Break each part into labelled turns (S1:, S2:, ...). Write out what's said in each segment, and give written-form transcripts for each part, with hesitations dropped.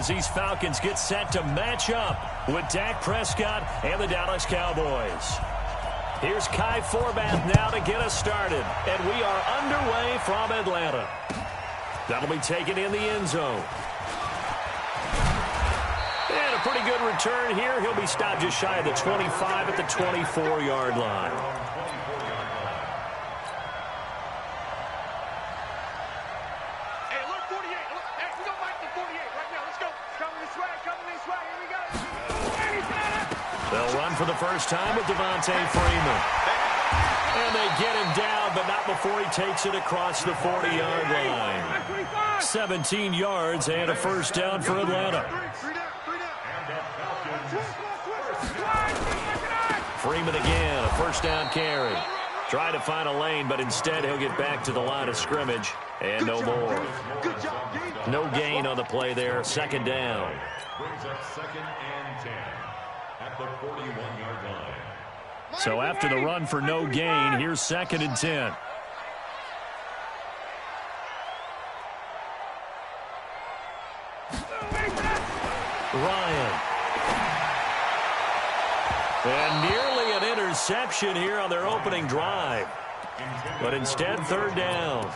S1: as these Falcons get set to match up with Dak Prescott and the Dallas Cowboys. Here's Kai Forbath now to get us started, and we are underway from Atlanta. That'll be taken in the end zone. And a pretty good return here. He'll be stopped just shy of the 25 at the 24-yard line. They'll run for the first time with Devontae Freeman. And they get him down, but not before he takes it across the 40-yard line. 17 yards and a first down for Atlanta. Freeman again, a first down carry. Try to find a lane, but instead he'll get back to the line of scrimmage. And no more. No gain on the play there. Second down. Brings up second and 10 at the 41-yard line. So after the run for no gain, here's second and 10. Ryan. And nearly an interception here on their opening drive. But instead, third down.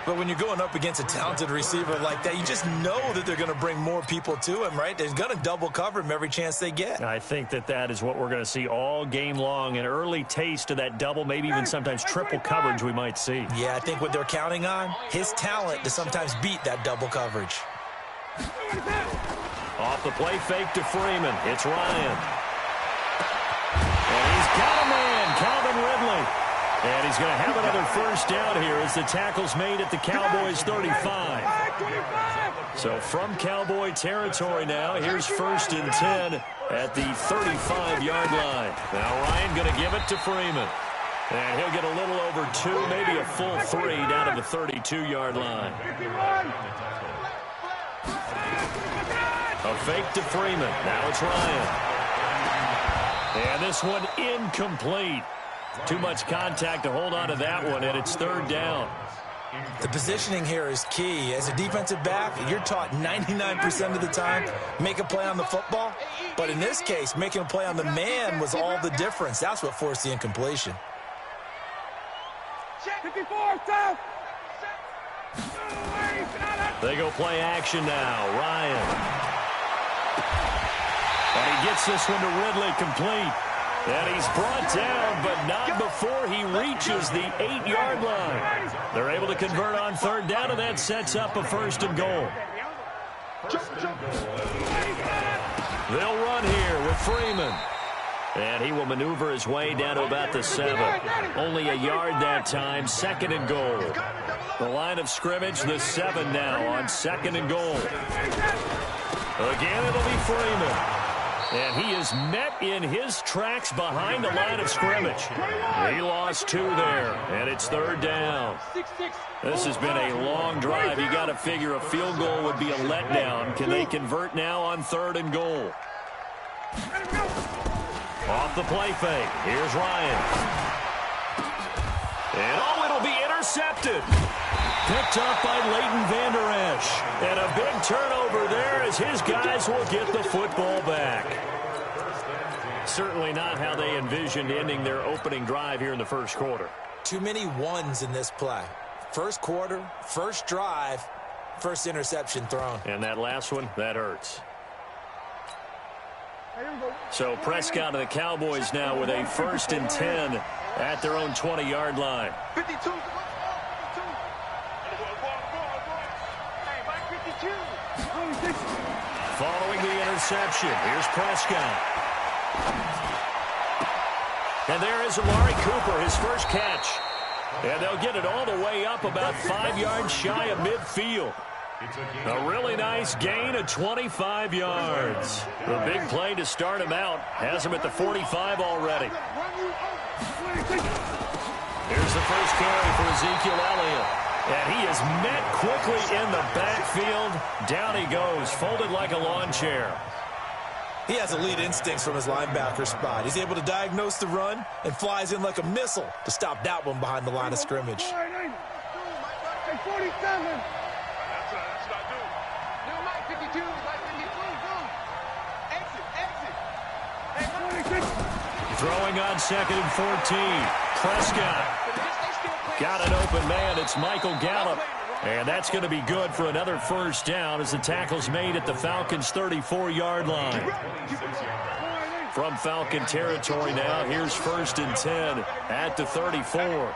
S2: But when you're going up against a talented receiver like that, you just know that they're going to bring more people to him, right? They're going to double cover him every chance they get.
S1: I think that is what we're going to see all game long. An early taste of that double, maybe even sometimes triple coverage we might see.
S2: Yeah, I think what they're counting on, his talent to sometimes beat that double coverage.
S1: Off the play fake to Freeman. It's Ryan. And he's got a man, Calvin Ridley. And he's going to have another first down here as the tackle's made at the Cowboys' 35. So from Cowboy territory now, here's first and 10 at the 35-yard line. Now Ryan going to give it to Freeman. And he'll get a little over 2, maybe a full 3 down to the 32-yard line. A fake to Freeman. Now it's Ryan. And this one incomplete. Too much contact to hold on to that one, and it's third down.
S2: The positioning here is key. As a defensive back, you're taught 99% of the time, make a play on the football. But in this case, making a play on the man was all the difference. That's what forced the incompletion.
S1: They go play action now. Ryan. And he gets this one to Ridley complete. And he's brought down, but not before he reaches the 8-yard line. They're able to convert on third down, and that sets up a first and goal. They'll run here with Freeman. And he will maneuver his way down to about the 7. Only a yard that time, second and goal. The line of scrimmage, the 7 now on second and goal. Again, it'll be Freeman. And he is met in his tracks behind the line of scrimmage. He lost 2 there, and it's third down. This has been a long drive. You got to figure a field goal would be a letdown. Can they convert now on third and goal? Off the play fake. Here's Ryan. And it'll be intercepted. Picked up by Leighton Vander Esch. And a big turnover there as his guys will get the football back. Certainly not how they envisioned ending their opening drive here in the first quarter.
S2: Too many ones in this play. First quarter, first drive, first interception thrown.
S1: And that last one, that hurts. So Prescott and the Cowboys now with a first and 10 at their own 20-yard line. 52. Following the interception, here's Prescott. And there is Amari Cooper, his first catch. And they'll get it all the way up about 5 yards shy of midfield. A really nice gain of 25 yards. The big play to start him out has him at the 45 already. Here's the first carry for Ezekiel Elliott. And he is met quickly in the backfield. Down he goes, folded like a lawn chair.
S2: He has elite instincts from his linebacker spot. He's able to diagnose the run and flies in like a missile to stop that one behind the line of scrimmage.
S3: 47.
S1: Throwing on 2nd and 14. Prescott. Got an open man. It's Michael Gallup. And that's going to be good for another first down as the tackle's made at the Falcons' 34-yard line. From Falcon territory now, here's 1st and 10 at the 34.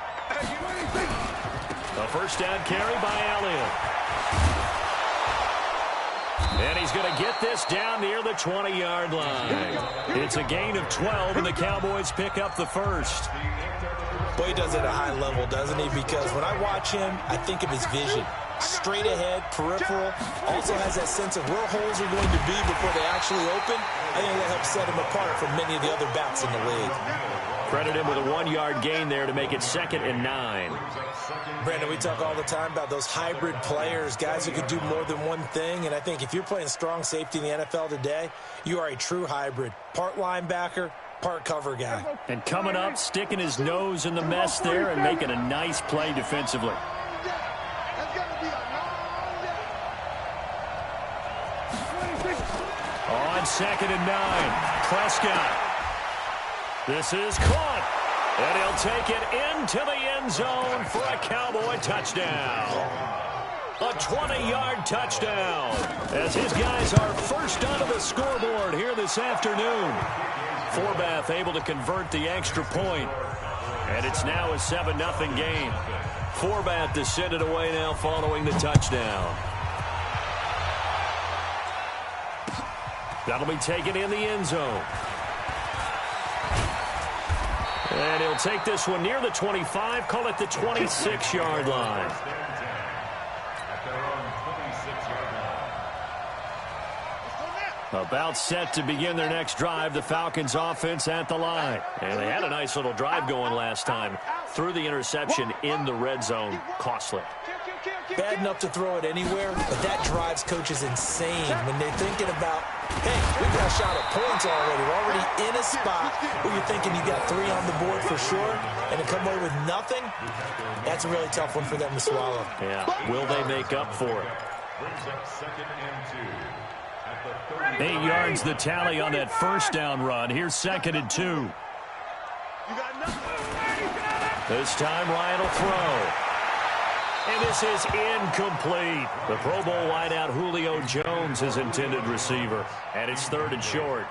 S1: A first down carry by Elliott. And he's going to get this down near the 20-yard line. It's a gain of 12, and the Cowboys pick up the first.
S2: Boy, he does it at a high level, doesn't he? Because when I watch him, I think of his vision. Straight ahead, peripheral. Also has that sense of where holes are going to be before they actually open. I think that helps set him apart from many of the other backs in the league.
S1: Credit him with a 1-yard gain there to make it 2nd and 9.
S2: Brandon, we talk all the time about those hybrid players, guys who can do more than one thing. And I think if you're playing strong safety in the NFL today, you are a true hybrid. Part linebacker, part cover guy.
S1: And coming up, sticking his nose in the mess there and making a nice play defensively. On 2nd and 9, Prescott. This is caught. And he'll take it into the end zone for a Cowboy touchdown. A 20-yard touchdown as his guys are first onto the scoreboard here this afternoon. Forbath able to convert the extra point. And it's now a 7-0 game. Forbath descended away now following the touchdown. That'll be taken in the end zone. And he'll take this one near the 25, call it the 26-yard line. About set to begin their next drive, the Falcons offense at the line. And they had a nice little drive going last time. Threw the interception in the red zone. Costly.
S2: Bad enough to throw it anywhere, but that drives coaches insane when they're thinking about, hey, we've got a shot at points already. We're already in a spot where you're thinking you got 3 on the board for sure, and to come away with nothing, that's a really tough one for them to swallow.
S1: Yeah, will they make up for it? 8 yards the tally on that first down run. Here's 2nd and 2. This time Ryan will throw. And this is incomplete. The Pro Bowl wideout Julio Jones, his intended receiver. And it's 3rd and short.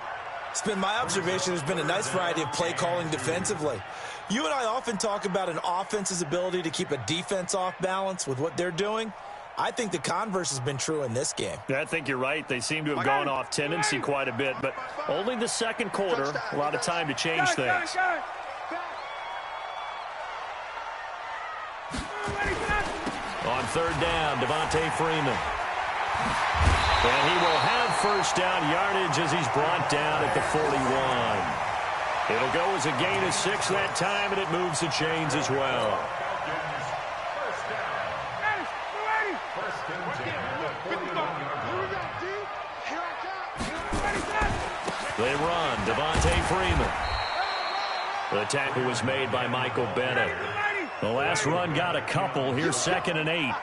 S2: It's been my observation there's been a nice variety of play calling defensively. You and I often talk about an offense's ability to keep a defense off balance with what they're doing. I think the converse has been true in this game.
S1: Yeah, I think you're right. They seem to have gone off tendency quite a bit, but only the second quarter. A lot of time to change things. On 3rd down, Devontae Freeman. And he will have first down yardage as he's brought down at the 41. It'll go as a gain of 6 that time, and it moves the chains as well. They run, Devontae Freeman. The tackle was made by Michael Bennett. The last run got a couple. Here's 2nd and 8.
S3: 2 yards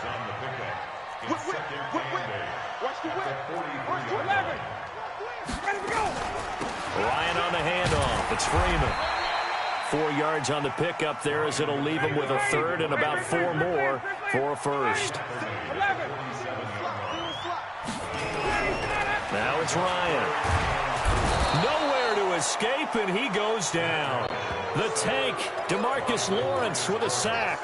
S3: on the pickup. It's 2nd and 8. Watch the whip.
S1: Ryan on the handoff. It's Freeman. 4 yards on the pickup there as it'll leave him with a 3rd and about 4 more for a first. Now it's Ryan. Nowhere to escape, and he goes down. The tank, DeMarcus Lawrence with a sack.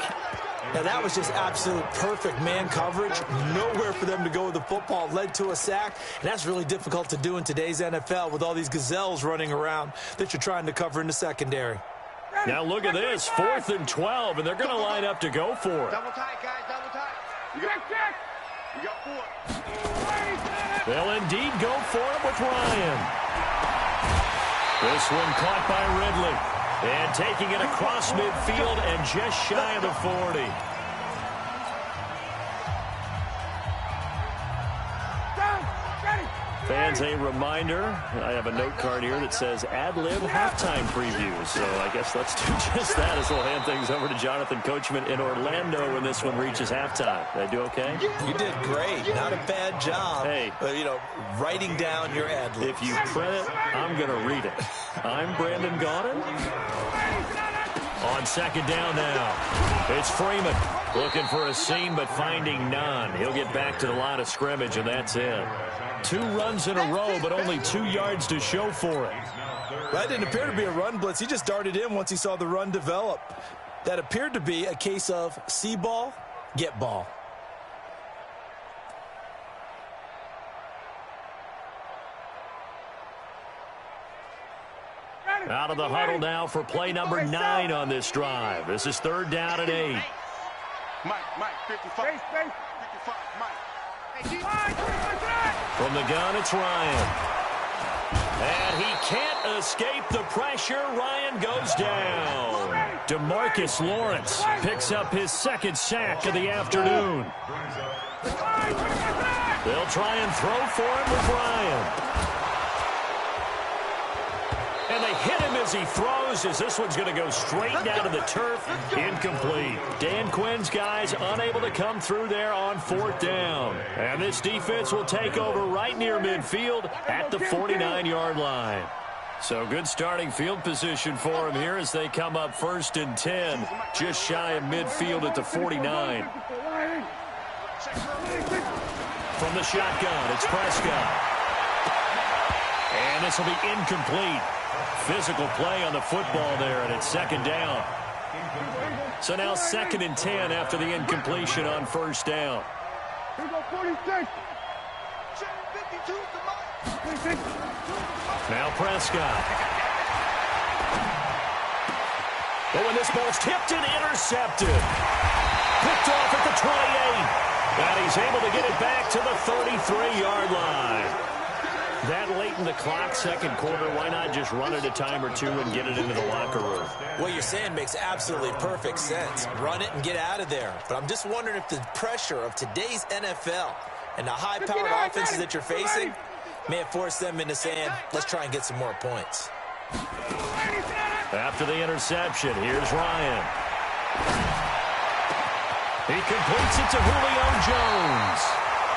S2: Now that was just absolute perfect man coverage. Nowhere for them to go with the football. Led to a sack. And that's really difficult to do in today's NFL with all these gazelles running around that you're trying to cover in the secondary.
S1: Now look at this. 4th and 12, and they're going to line up to go for it.
S3: Double tight, guys. Double tight. You got 4.
S1: They'll indeed go for it with Ryan. This one caught by Ridley. And taking it across midfield and just shy of the 40. fans a reminder. I have a note card here that says ad-lib halftime preview. So I guess let's do just that as we'll hand things over to Jonathan Coachman in Orlando when this one reaches halftime. Did I do okay?
S2: You did great. Not a bad job.
S1: Hey,
S2: writing down your ad-libs.
S1: If you print it, I'm going to read it. I'm Brandon Gaudin. On second down now, it's Freeman looking for a seam but finding none. He'll get back to the line of scrimmage, and that's it. 2 runs in a row, but only 2 yards to show for it.
S2: That didn't appear to be a run blitz. He just darted in once he saw the run develop. That appeared to be a case of see ball, get ball.
S1: Out of the huddle now for play number 9 on this drive. This is 3rd down and 8.
S4: Mike, 55. 55, Mike.
S1: From the gun, it's Ryan. And he can't escape the pressure. Ryan goes down. DeMarcus Lawrence picks up his 2nd sack of the afternoon. They'll try and throw for him with Ryan. And they hit him as he throws, as this one's going to go straight down to the turf. Incomplete. Dan Quinn's guys unable to come through there on 4th down. And this defense will take over right near midfield at the 49-yard line. So good starting field position for him here as they come up 1st and 10, just shy of midfield at the 49. From the shotgun, it's Prescott. And this will be incomplete. Physical play on the football there, and it's 2nd down. So now 2nd and 10 after the incompletion on 1st down. Now Prescott. But when this ball's tipped and intercepted. Picked off at the 28. And he's able to get it back to the 33-yard line. That late in the clock, 2nd quarter, why not just run it a time or 2 and get it into the locker room?
S2: What you're saying makes absolutely perfect sense. Run it and get out of there. But I'm just wondering if the pressure of today's NFL and the high-powered offenses that you're facing may have forced them into saying, let's try and get some more points.
S1: After the interception, here's Ryan. He completes it to Julio Jones.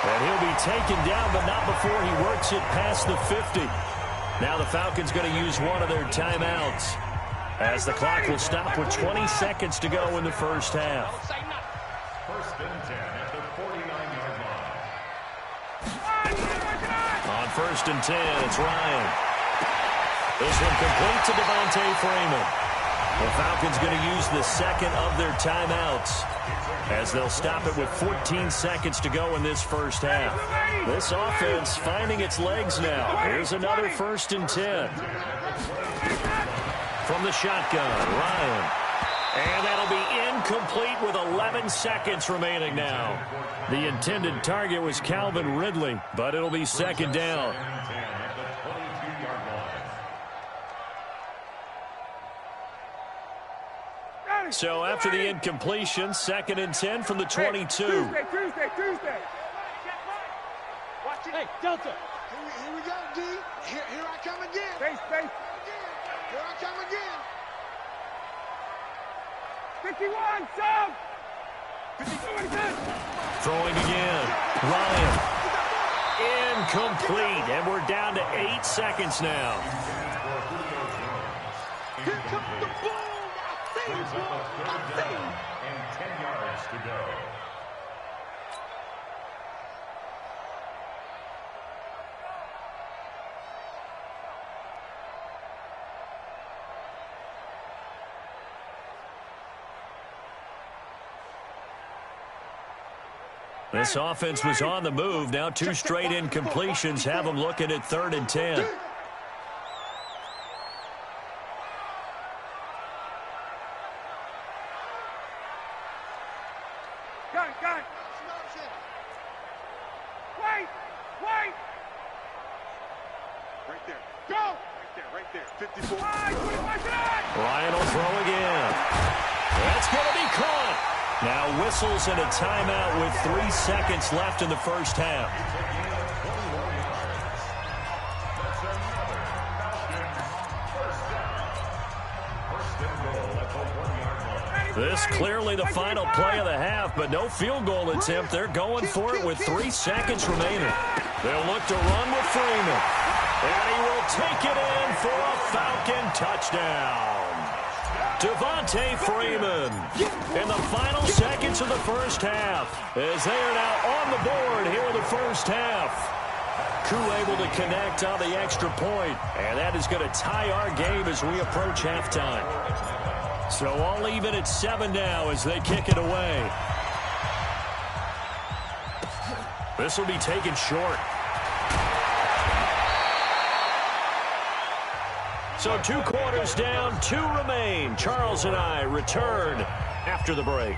S1: And he'll be taken down, but not before he works it past the 50. Now the Falcons going to use one of their timeouts, as the clock will stop with 20 seconds to go in the 1st half.
S3: 1st and 10 at the 49-yard line.
S1: On 1st and 10, it's Ryan. This one complete to Devontae Freeman. The Falcons going to use the 2nd of their timeouts, as they'll stop it with 14 seconds to go in this 1st half. This offense finding its legs now. Here's another 1st and 10. From the shotgun, Ryan. And that'll be incomplete with 11 seconds remaining now. The intended target was Calvin Ridley, but it'll be 2nd down. So after the incompletion, 2nd and 10 from the 22.
S4: Tuesday. Watch it. Hey, Delta. Here we go, D. Here I come again. Space. Here I come again. 51, sub. 52.
S1: Throwing again. Ryan. Incomplete. And we're down to 8 seconds now.
S4: Here comes the ball.
S3: And 10 yards to go.
S1: This offense was on the move. Now 2 straight incompletions have them looking at 3rd and 10.
S4: Got it. Wait. Right there. Go. Right there. 54.
S1: Ryan will throw again. That's going to be caught. Now whistles and a timeout with 3 seconds left in the 1st half. This clearly the final play of the half, but no field goal attempt. They're going for it with 3 seconds remaining. They'll look to run with Freeman. And he will take it in for a Falcon touchdown. Devontae Freeman in the final seconds of the first half, as they are now on the board here in the first half. Koo able to connect on the extra point, and that is going to tie our game as we approach halftime. So all even at 7 now as they kick it away. This will be taken short. So 2 quarters down, 2 remain. Charles and I return after the break.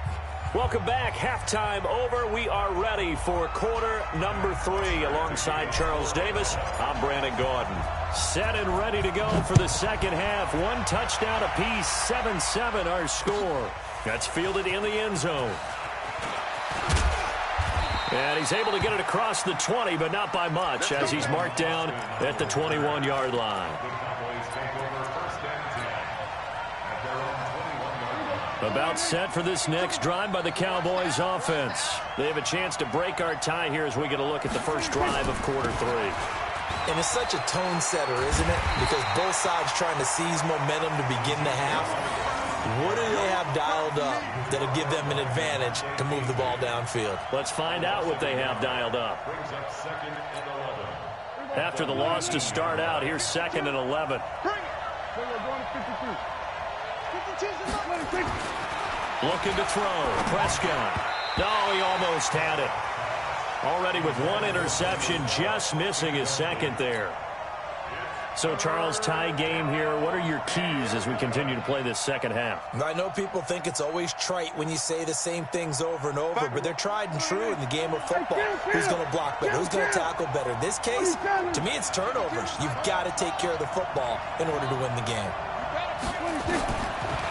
S1: Welcome back. Halftime over. We are ready for quarter number 3. Alongside Charles Davis, I'm Brandon Gaudin. Set and ready to go for the second half. 1 touchdown apiece, 7-7 our score. That's fielded in the end zone. And he's able to get it across the 20, but not by much, as he's marked down at the 21-yard line. About set for this next drive by the Cowboys offense. They have a chance to break our tie here as we get a look at the first drive of quarter 3.
S2: And it's such a tone setter, isn't it? Because both sides trying to seize momentum to begin the half. What do they have dialed up that'll give them an advantage to move the ball downfield?
S1: Let's find out what they have dialed up. After the loss to start out, here's 2nd and 11. Looking to throw. Prescott. No, he almost had it. Already with 1 interception, just missing his 2nd there. So, Charles, tie game here. What are your keys as we continue to play this second half?
S2: I know people think it's always trite when you say the same things over and over, but they're tried and true in the game of football. Who's going to block better? Who's going to tackle better? In this case, to me, it's turnovers. You've got to take care of the football in order to win the game.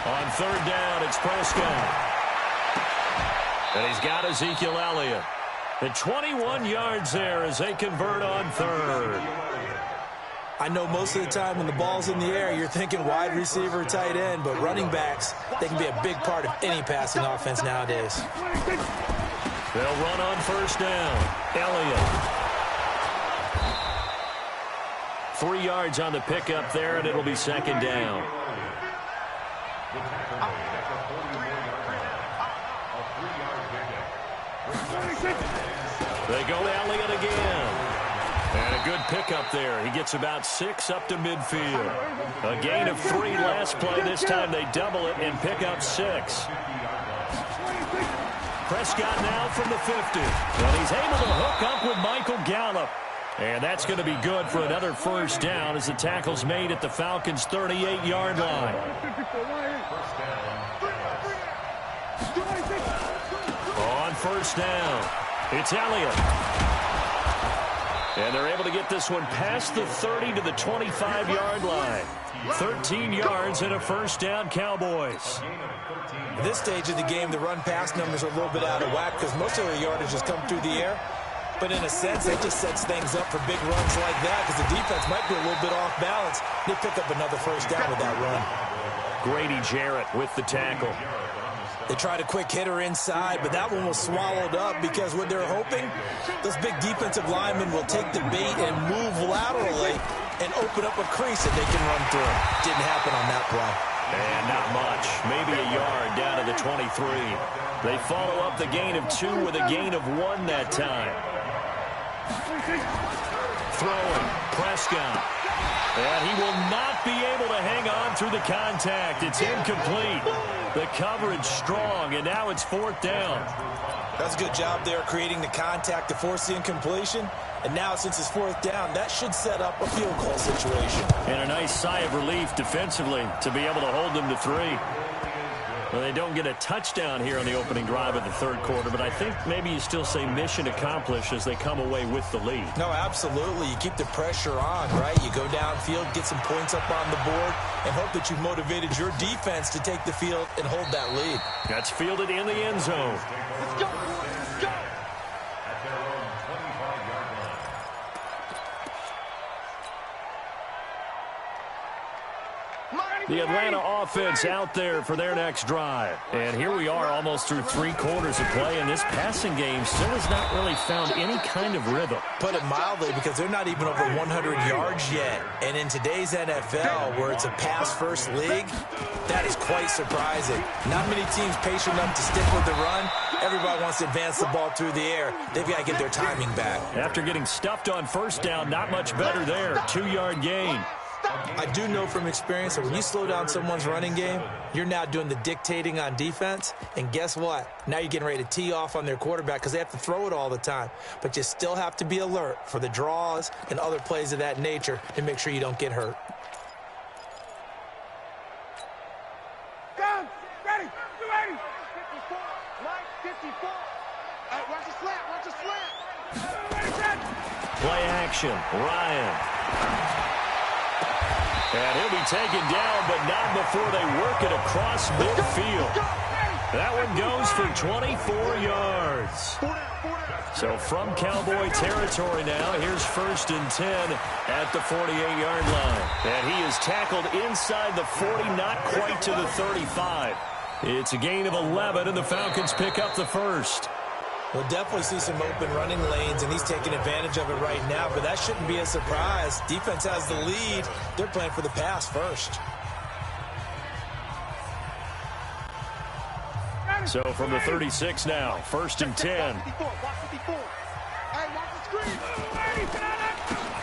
S1: On 3rd down, it's Prescott. And he's got Ezekiel Elliott. And 21 yards there as they convert on 3rd.
S2: I know most of the time when the ball's in the air, you're thinking wide receiver, tight end, but running backs, they can be a big part of any passing offense nowadays.
S1: They'll run on 1st down. Elliott. 3 yards on the pickup there, and it'll be 2nd down. They go to Elliott again. And a good pickup there. He gets about 6 up to midfield. A gain of 3 last play. This time they double it and pick up 6. Prescott now from the 50. And he's able to hook up with Michael Gallup. And that's going to be good for another 1st down as the tackle's made at the Falcons' 38-yard line. On 1st down, it's Elliott. And they're able to get this one past the 30 to the 25-yard line. 13 yards and a 1st down, Cowboys.
S2: At this stage of the game, the run-pass numbers are a little bit out of whack because most of their yardage has come through the air. But in a sense, it just sets things up for big runs like that because the defense might be a little bit off balance. They pick up another 1st down with that run.
S1: Grady Jarrett with the tackle.
S2: They tried a quick hitter inside, but that one was swallowed up because what they're hoping, those big defensive linemen will take the bait and move laterally and open up a crease that they can run through. Didn't happen on that play.
S1: And not much. Maybe a yard down to the 23. They follow up the gain of 2 with a gain of 1 that time. Throwing. Prescott. And he will not be able to hang on through the contact. It's incomplete. The coverage strong, and now it's 4th down.
S2: That's a good job there creating the contact to force the incompletion. And now since it's 4th down, that should set up a field goal situation.
S1: And a nice sigh of relief defensively to be able to hold them to 3. Well, they don't get a touchdown here on the opening drive of the 3rd quarter, but I think maybe you still say mission accomplished as they come away with the lead.
S2: No, absolutely. You keep the pressure on, right? You go downfield, get some points up on the board, and hope that you've motivated your defense to take the field and hold that lead.
S1: That's fielded in the end zone.
S4: Let's go. Let's go.
S1: The Atlanta offense out there for their next drive. And here we are almost through 3 quarters of play, and this passing game still has not really found any kind of rhythm.
S2: Put it mildly, because they're not even over 100 yards yet. And in today's NFL, where it's a pass-first league, that is quite surprising. Not many teams patient enough to stick with the run. Everybody wants to advance the ball through the air. They've got to get their timing back.
S1: After getting stuffed on first down, not much better there. 2-yard gain.
S2: I do know from experience that when you slow down someone's running game, you're now doing the dictating on defense. And guess what? Now you're getting ready to tee off on their quarterback because they have to throw it all the time. But you still have to be alert for the draws and other plays of that nature to make sure you don't get hurt.
S4: Down, ready, you ready? 54, Mike, 54. Watch the slant, watch the slant.
S1: Play action, Ryan. And he'll be taken down, but not before they work it across midfield. That one goes for 24 yards. So from Cowboy territory now, here's 1st and 10 at the 48-yard line. And he is tackled inside the 40, not quite to the 35. It's a gain of 11, and the Falcons pick up the first.
S2: We'll definitely see some open running lanes, and he's taking advantage of it right now, but that shouldn't be a surprise. Defense has the lead. They're playing for the pass first.
S1: So from the 36 now, 1st and 10.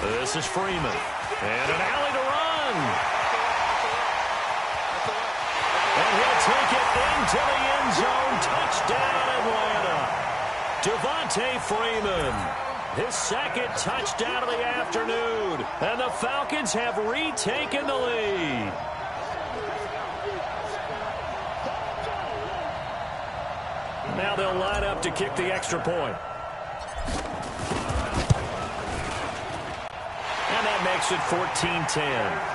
S1: This is Freeman. And an alley to run. And he'll take it into the end zone. Touchdown, Atlanta. Devontae Freeman, his 2nd touchdown of the afternoon, and the Falcons have retaken the lead. Now they'll line up to kick the extra point. And that makes it 14-10.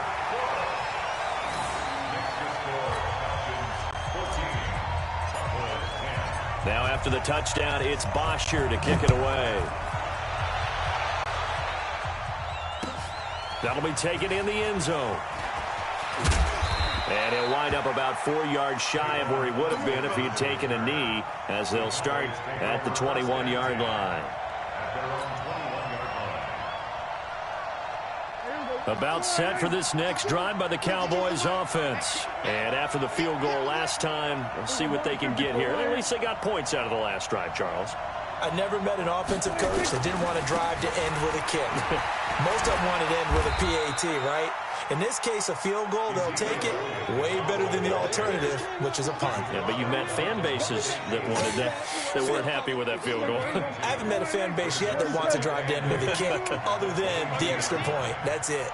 S1: Now after the touchdown, it's Bosher to kick it away. That'll be taken in the end zone. And he'll wind up about 4 yards shy of where he would have been if he had taken a knee, as they'll start at the 21-yard line. About set for this next drive by the Cowboys offense. And after the field goal last time, we'll see what they can get here. At least they got points out of the last drive, Charles.
S2: I never met an offensive coach that didn't want to drive to end with a kick. Most of them wanted to end with a PAT, right? In this case, a field goal, they'll take it. Way better than the alternative, which is a punt.
S1: Yeah, but you met fan bases that wanted that, that weren't happy with that field goal.
S2: I haven't met a fan base yet that wants to drive to end with a kick, other than the extra point. That's it.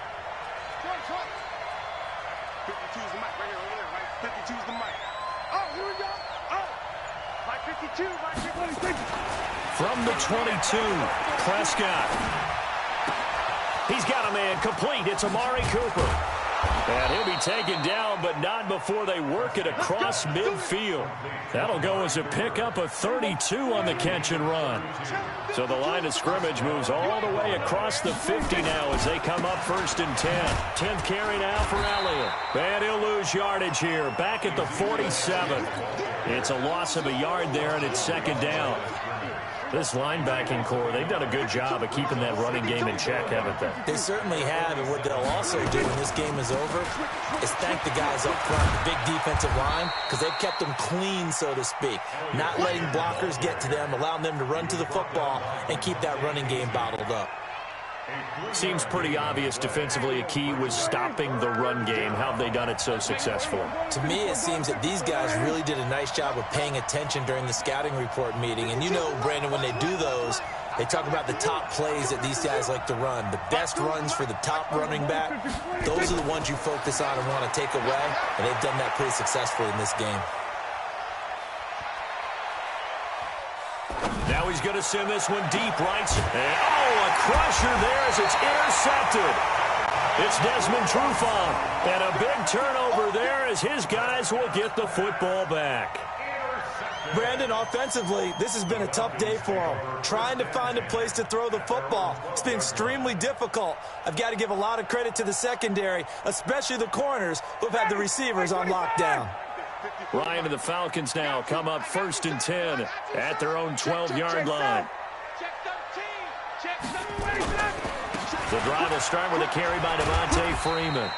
S4: 52's the mic right here, over there, right? 52's the mic. Oh, here we go. Oh, Mike 52, Mike 52.
S1: From the 22, Prescott. He's got a man complete. It's Amari Cooper. And he'll be taken down, but not before they work it across midfield. That'll go as a pickup of 32 on the catch and run. So the line of scrimmage moves all the way across the 50 now as they come up 1st and 10. 10th carry now for Elliott. And he'll lose yardage here, back at the 47. It's a loss of a yard there, and it's 2nd down. This linebacking core, they've done a good job of keeping that running game in check, haven't they?
S2: They certainly have, and what they'll also do when this game is over is thank the guys up front, the big defensive line, because they've kept them clean, so to speak. Not letting blockers get to them, allowing them to run to the football and keep that running game bottled up.
S1: Seems pretty obvious defensively a key was stopping the run game. How have they done it so successfully?
S2: To me, it seems that these guys really did a nice job of paying attention during the scouting report meeting. And you know, Brandon, when they do those, they talk about the top plays that these guys like to run. The best runs for the top running back, those are the ones you focus on and want to take away. And they've done that pretty successfully in this game.
S1: Now he's going to send this one deep right. And, a crusher there as it's intercepted. It's Desmond Trufant. And a big turnover there as his guys will get the football back.
S2: Brandon, offensively, this has been a tough day for him. Trying to find a place to throw the football. It's been extremely difficult. I've got to give a lot of credit to the secondary, especially the corners who've had the receivers on lockdown.
S1: Ryan and the Falcons now come up 1st and 10 at their own 12-yard line. The drive will start with a carry by Devontae Freeman.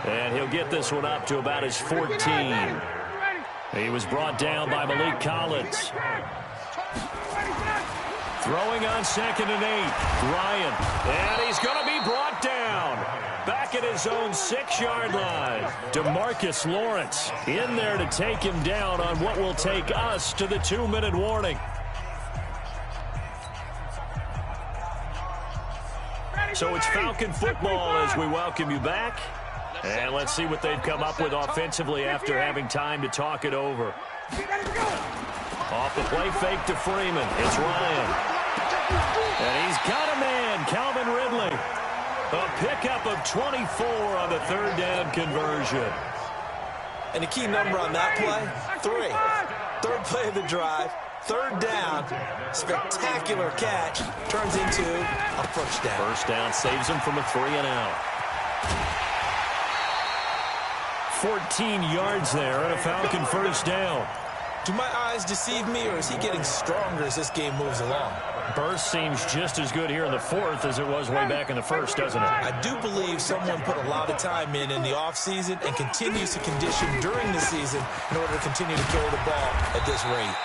S1: And he'll get this one up to about his 14. He was brought down by Malik Collins. Throwing on 2nd and 8. Ryan. And he's going to be brought down. Back at his own 6-yard line. DeMarcus Lawrence in there to take him down on what will take us to the 2-minute warning. So it's Falcon football as we welcome you back. And let's see what they've come up with offensively after having time to talk it over. Off the play fake to Freeman. It's Ryan. And he's got a man, Calvin Ridley. A pickup of 24 on the 3rd down conversion.
S2: And the key number on that play, 3. 3rd play of the drive, 3rd down. Spectacular catch turns into a 1st down.
S1: 1st down saves him from a 3-and-out. 14 yards there and a Falcon 1st down.
S2: Do my eyes deceive me, or is he getting stronger as this game moves along?
S1: Burst seems just as good here in the 4th as it was way back in the 1st, doesn't it?
S2: I do believe someone put a lot of time in the offseason and continues to condition during the season in order to continue to carry the ball at this rate.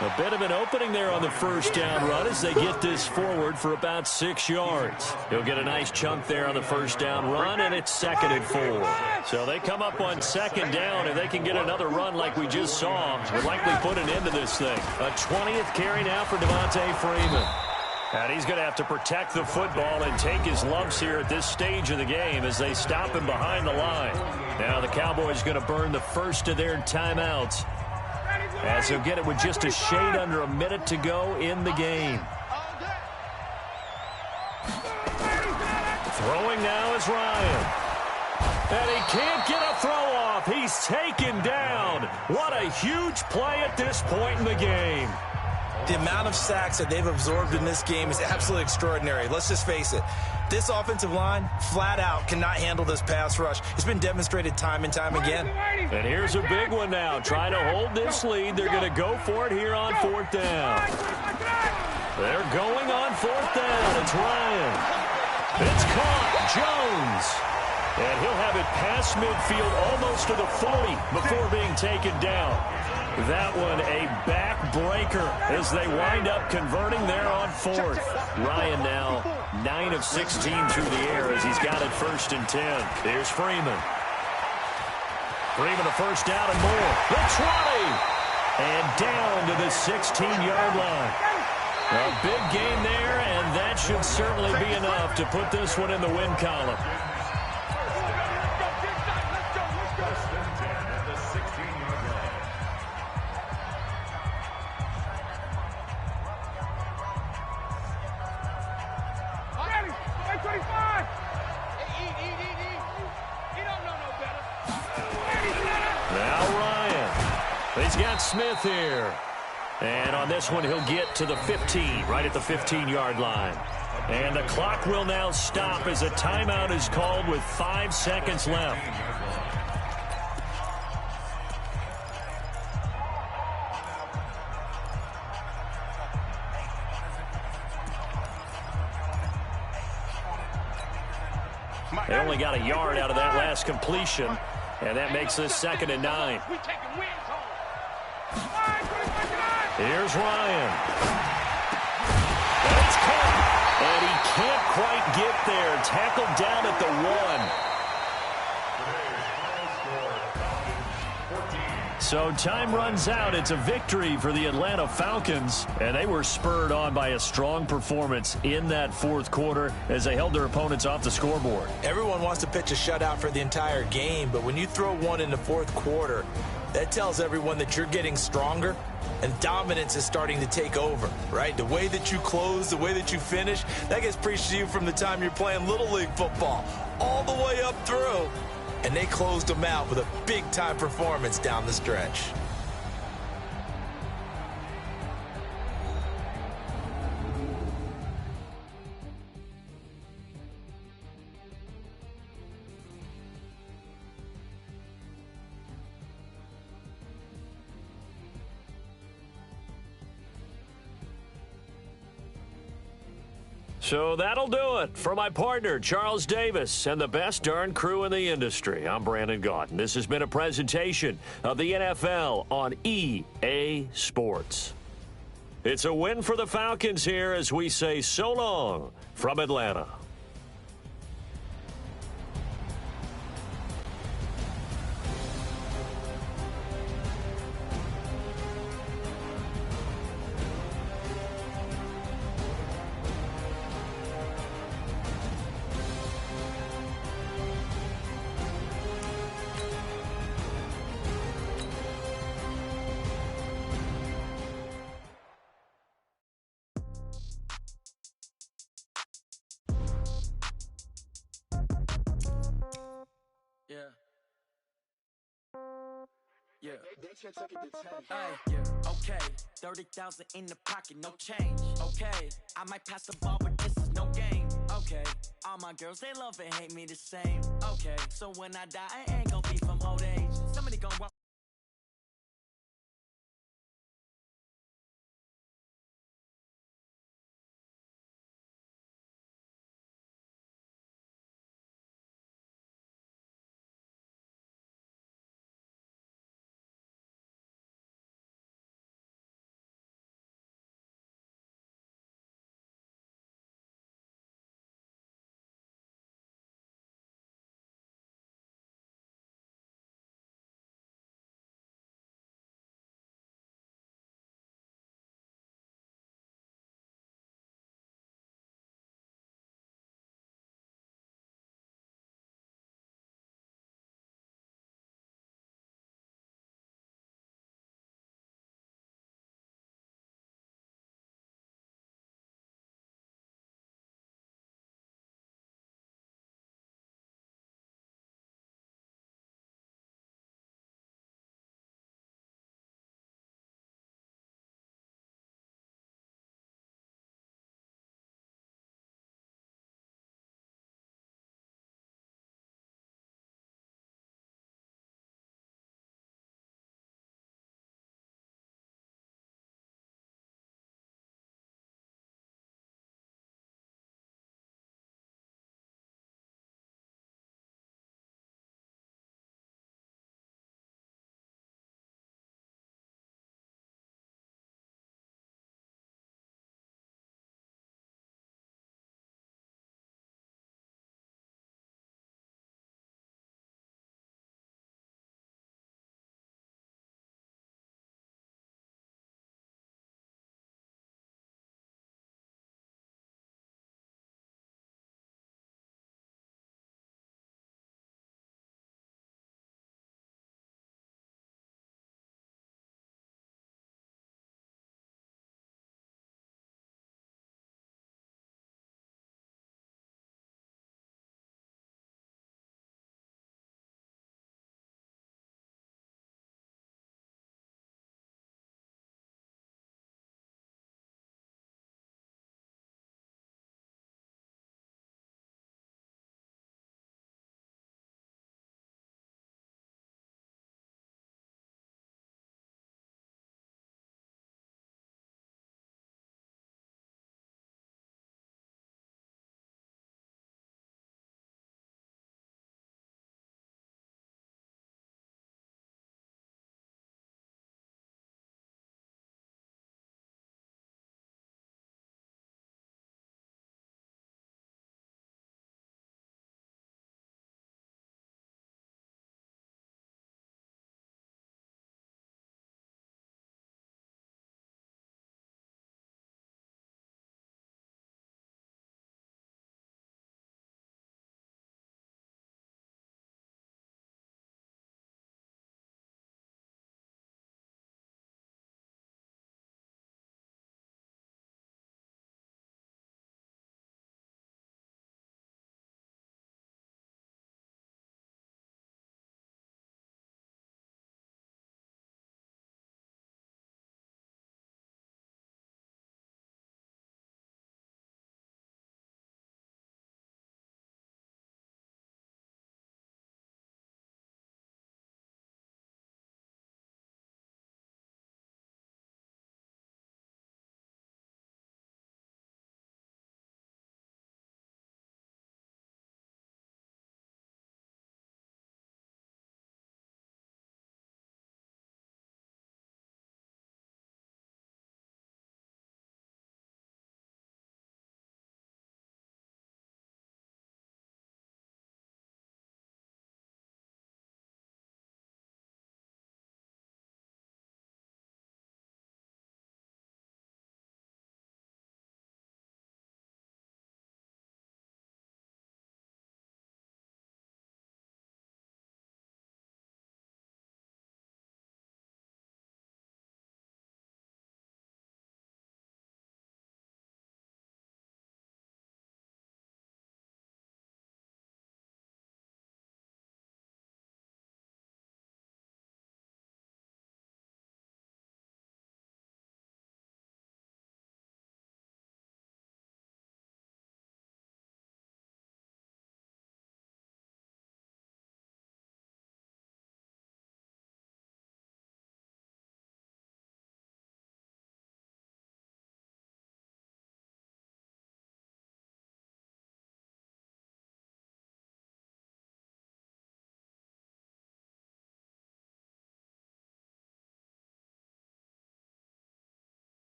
S1: A bit of an opening there on the 1st down run as they get this forward for about 6 yards. He'll get a nice chunk there on the 1st down run, and it's 2nd and 4. So they come up on 2nd down, and they can get another run like we just saw. Would likely put an end to this thing. A 20th carry now for Devontae Freeman. And he's going to have to protect the football and take his lumps here at this stage of the game as they stop him behind the line. Now the Cowboys going to burn the first of their timeouts, as he'll get it with just a shade under a minute to go in the game. Throwing now is Ryan. And he can't get a throw off. He's taken down. What a huge play at this point in the game.
S2: The amount of sacks that they've absorbed in this game is absolutely extraordinary. Let's just face it. This offensive line, flat out, cannot handle this pass rush. It's been demonstrated time and time again.
S1: And here's a big one now. Trying to hold this lead. They're going to go for it here on 4th down. They're going on 4th down. It's Ryan. It's caught. Jones. And he'll have it past midfield almost to the 40 before being taken down. That one a backbreaker as they wind up converting there on 4th. Ryan now 9 of 16 through the air as he's got it 1st and 10. Here's Freeman. Freeman a 1st down and more. The 20. And down to the 16-yard line. A big gain there, and that should certainly be enough to put this one in the win column. He's got Smith here. And on this one, he'll get to the 15, right at the 15-yard line. And the clock will now stop as a timeout is called with 5 seconds left. They only got a yard out of that last completion, and that makes this 2nd and 9. Here's Ryan. And it's caught. And he can't quite get there. Tackled down at the 1. So time runs out. It's a victory for the Atlanta Falcons. And they were spurred on by a strong performance in that 4th quarter as they held their opponents off the scoreboard.
S2: Everyone wants to pitch a shutout for the entire game, but when you throw one in the 4th quarter, that tells everyone that you're getting stronger and dominance is starting to take over, right? The way that you close, the way that you finish, that gets preached to you from the time you're playing Little League football all the way up through. And they closed them out with a big-time performance down the stretch.
S1: So that'll do it. For my partner, Charles Davis, and the best darn crew in the industry, I'm Brandon Gaudin. This has been a presentation of the NFL on EA Sports. It's a win for the Falcons here as we say so long from Atlanta.
S5: Yeah. Hey, yeah. Okay. 30,000 in the pocket, no change. Okay. I might pass the ball, but this is no game. Okay. All my girls, they love and hate me the same. Okay. So when I die, I ain't gonna be from old age. Somebody gonna walk.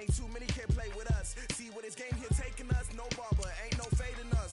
S6: Ain't too many can play with us. See what this game here taking us. No barber, ain't no fading us.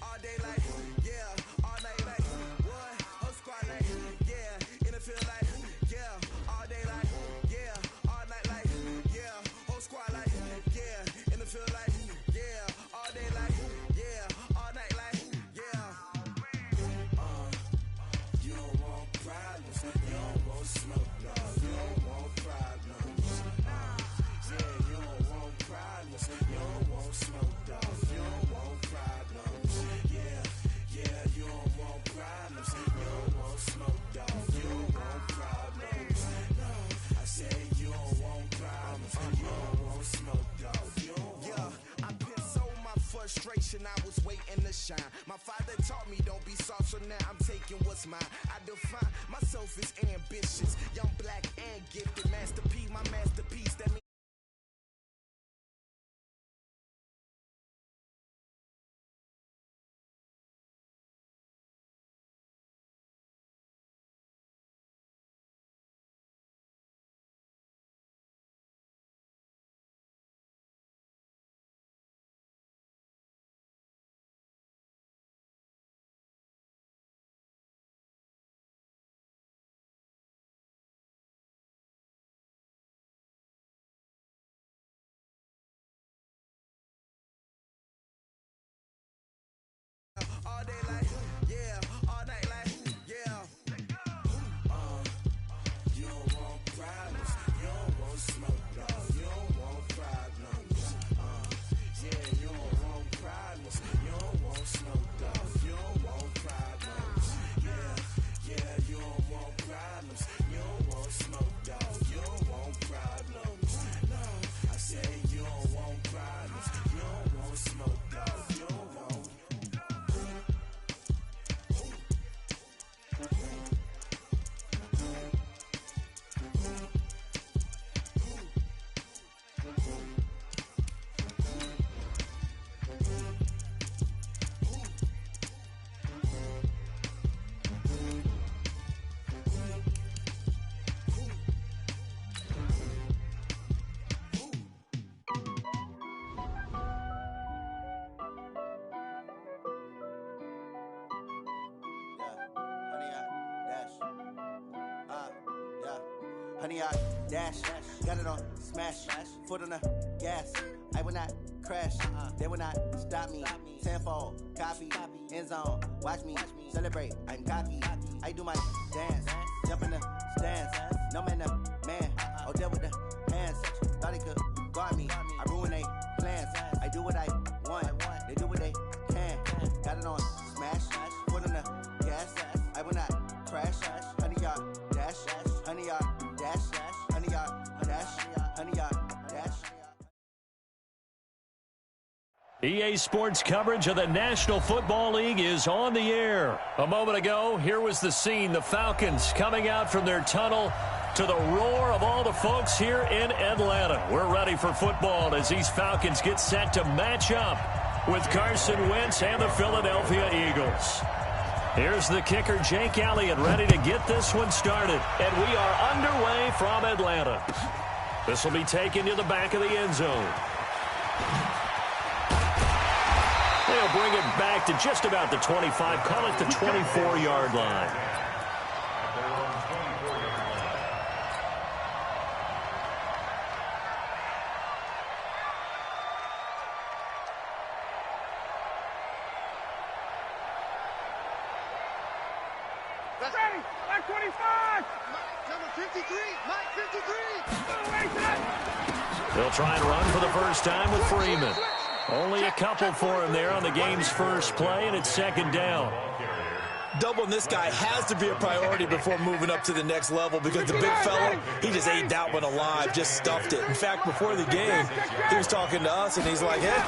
S6: All day like, yeah, all night like, what? Whole squad like, yeah, in the field like, yeah, all day like, yeah, all night like, yeah, whole squad like, yeah, in the field like, yeah, all day like, yeah, all night like, yeah. You don't want problems, you don't want smoke, no, you don't want problems. Yeah, you don't want problems, you don't want smoke, dog, you don't want problems. Yeah, you don't want problems. You don't want smoke, dog. You don't want problems. No, I said you don't want problems. You don't want smoke, dog. You don't want. I put so my frustration. I was waiting to shine. My father taught me don't be soft, so now I'm taking what's mine. I define myself as ambitious, young, black, and gifted. Masterpiece, my masterpiece. That means. All day like, yeah, all night like, yeah. You don't want problems, you don't want smoke, dog. You don't want problems. Yeah, you don't want problems, you don't want smoke, dog. You don't want problems. Yeah, you don't want problems, you don't want smoke, dog. You don't want problems. No, I say you don't want problems, you don't want smoke, dog. You don't want. Honey, I dash, got it on smash, foot on the gas. I will not crash, they will not stop me. Tenfold, copy, end zone, watch me celebrate. I'm cocky, I do my dance, jump in the stands. No man, man, oh, deal with the hands. Thought he could guard me, I ruin they plans. I do what I want, they do what they can. Got it on smash, foot on the gas. I will not crash, honey, y'all dash, honey, y'all dash, honey, y'all dash, honey, y'all dash.
S1: EA Sports coverage of the National Football League is on the air. A moment ago, here was the scene. The Falcons coming out from their tunnel to the roar of all the folks here in Atlanta. We're ready for football as these Falcons get set to match up with Carson Wentz and the Philadelphia Eagles. Here's the kicker, Jake Elliott, ready to get this one started. And we are underway from Atlanta. This will be taken to the back of the end zone. They'll bring it back to just about the 25, call it the 24-yard line.
S4: Ready, Mike 25. Number 53, Mike 53.
S1: They'll try and run for the first time with Freeman. Only a couple for him there on the game's first play, and it's second down.
S2: Doubling this guy has to be a priority before moving up to the next level because the big fella, he just ate that one alive, just stuffed it. In fact, before the game, he was talking to us, and he's like, hey,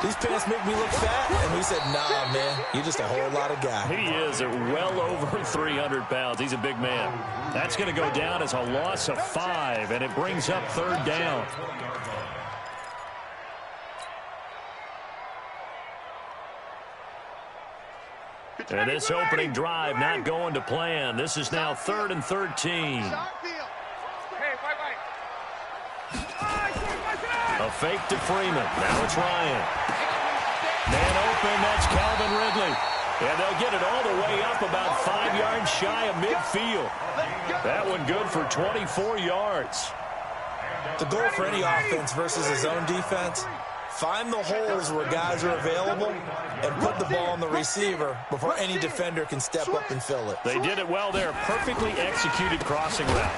S2: these pants make me look fat. And we said, nah, man, you're just a whole lot of guy.
S1: He is at well over 300 pounds. He's a big man. That's going to go down as a loss of 5, and it brings up 3rd down. And this opening drive not going to plan. This is now 3rd and 13. A fake to Freeman. Now it's Ryan. Man open, that's Calvin Ridley. And they'll get it all the way up about 5 yards shy of midfield. That one good for 24 yards.
S2: The goal for any offense versus his own defense, find the holes where guys are available and put the ball on the receiver before any defender can step up and fill it.
S1: They did it well there. Perfectly executed crossing route.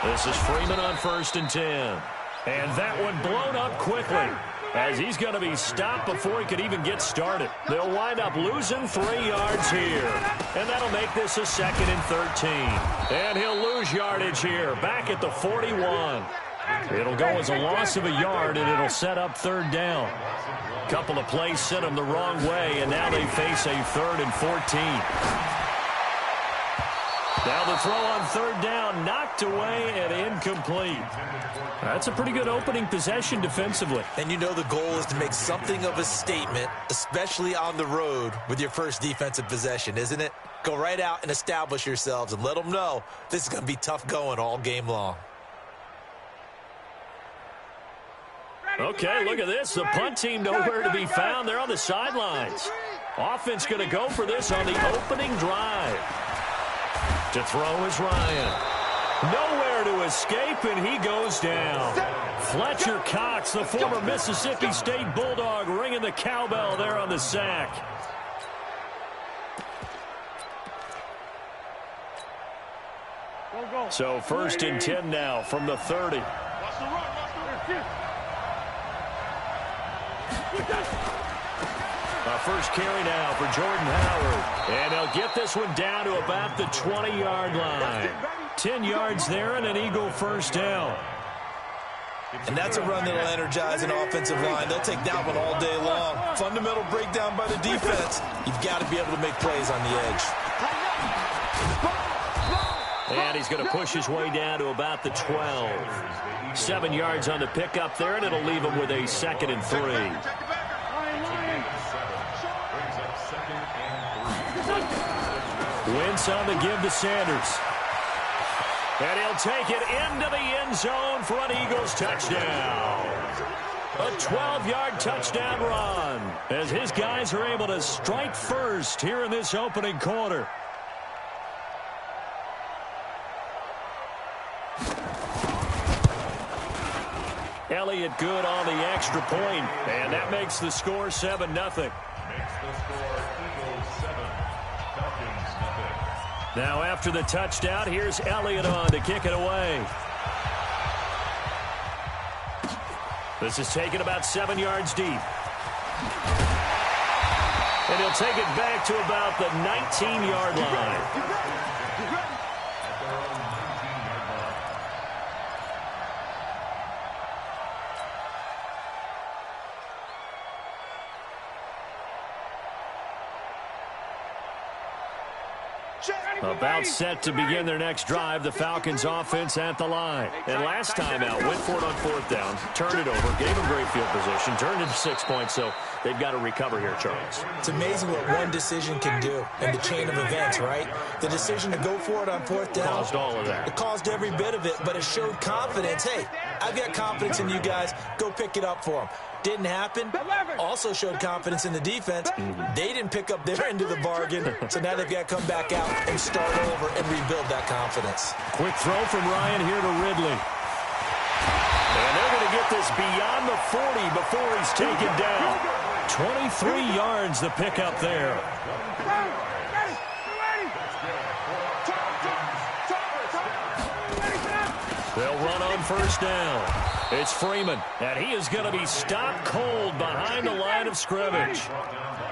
S1: This is Freeman on 1st and 10. And that one blown up quickly as he's going to be stopped before he could even get started. They'll wind up losing 3 yards here. And that'll make this a 2nd and 13. And he'll lose yardage here, back at the 41. It'll go as a loss of a yard, and it'll set up 3rd down. Couple of plays sent them the wrong way, and now they face a 3rd and 14. Now the throw on 3rd down, knocked away and incomplete. That's a pretty good opening possession defensively.
S2: And you know the goal is to make something of a statement, especially on the road with your first defensive possession, isn't it? Go right out and establish yourselves and let them know this is going to be tough going all game long.
S1: Okay, look at this. The punt team nowhere to be found. They're on the sidelines. Offense going to go for this on the opening drive. To throw is Ryan. Nowhere to escape, and he goes down. Fletcher Cox, the former Mississippi State Bulldog, ringing the cowbell there on the sack. So 1st and 10 now from the 30. Our first carry now for Jordan Howard. And they'll get this one down to about the 20-yard line. 10 yards there and an Eagle 1st down.
S2: And that's a run that'll energize an offensive line. They'll take that one all day long. Fundamental breakdown by the defense. You've got to be able to make plays on the edge.
S1: And he's going to push his way down to about the 12. 7 yards on the pickup there, and it'll leave him with a 2nd and 3. Wentz on the give to Sanders. And he'll take it into the end zone for an Eagles touchdown. A 12-yard touchdown run as his guys are able to strike first here in this opening quarter. Elliott good on the extra point, and that makes the score 7-0. Now after the touchdown, here's Elliott on to kick it away. This is taken about 7 yards deep. And he'll take it back to about the 19-yard line. About set to begin their next drive, the Falcons offense at the line. And last time out, went for it on 4th down, turned it over, gave them great field position, turned it to 6 points, so they've got to recover here, Charles.
S2: It's amazing what one decision can do in the chain of events, right? The decision to go for it on 4th down.
S1: Caused all of that.
S2: It caused every bit of it, but it showed confidence. Hey, I've got confidence in you guys. Go pick it up for them. Didn't happen. Also showed confidence in the defense. They didn't pick up their end of the bargain, so now they've got to come back out and start over and rebuild that confidence.
S1: Quick throw from Ryan here to Ridley. And they're going to get this beyond the 40 before he's taken down. 23 yards the pickup there. They'll run on 1st down. It's Freeman, and he is going to be stopped cold behind the line of scrimmage.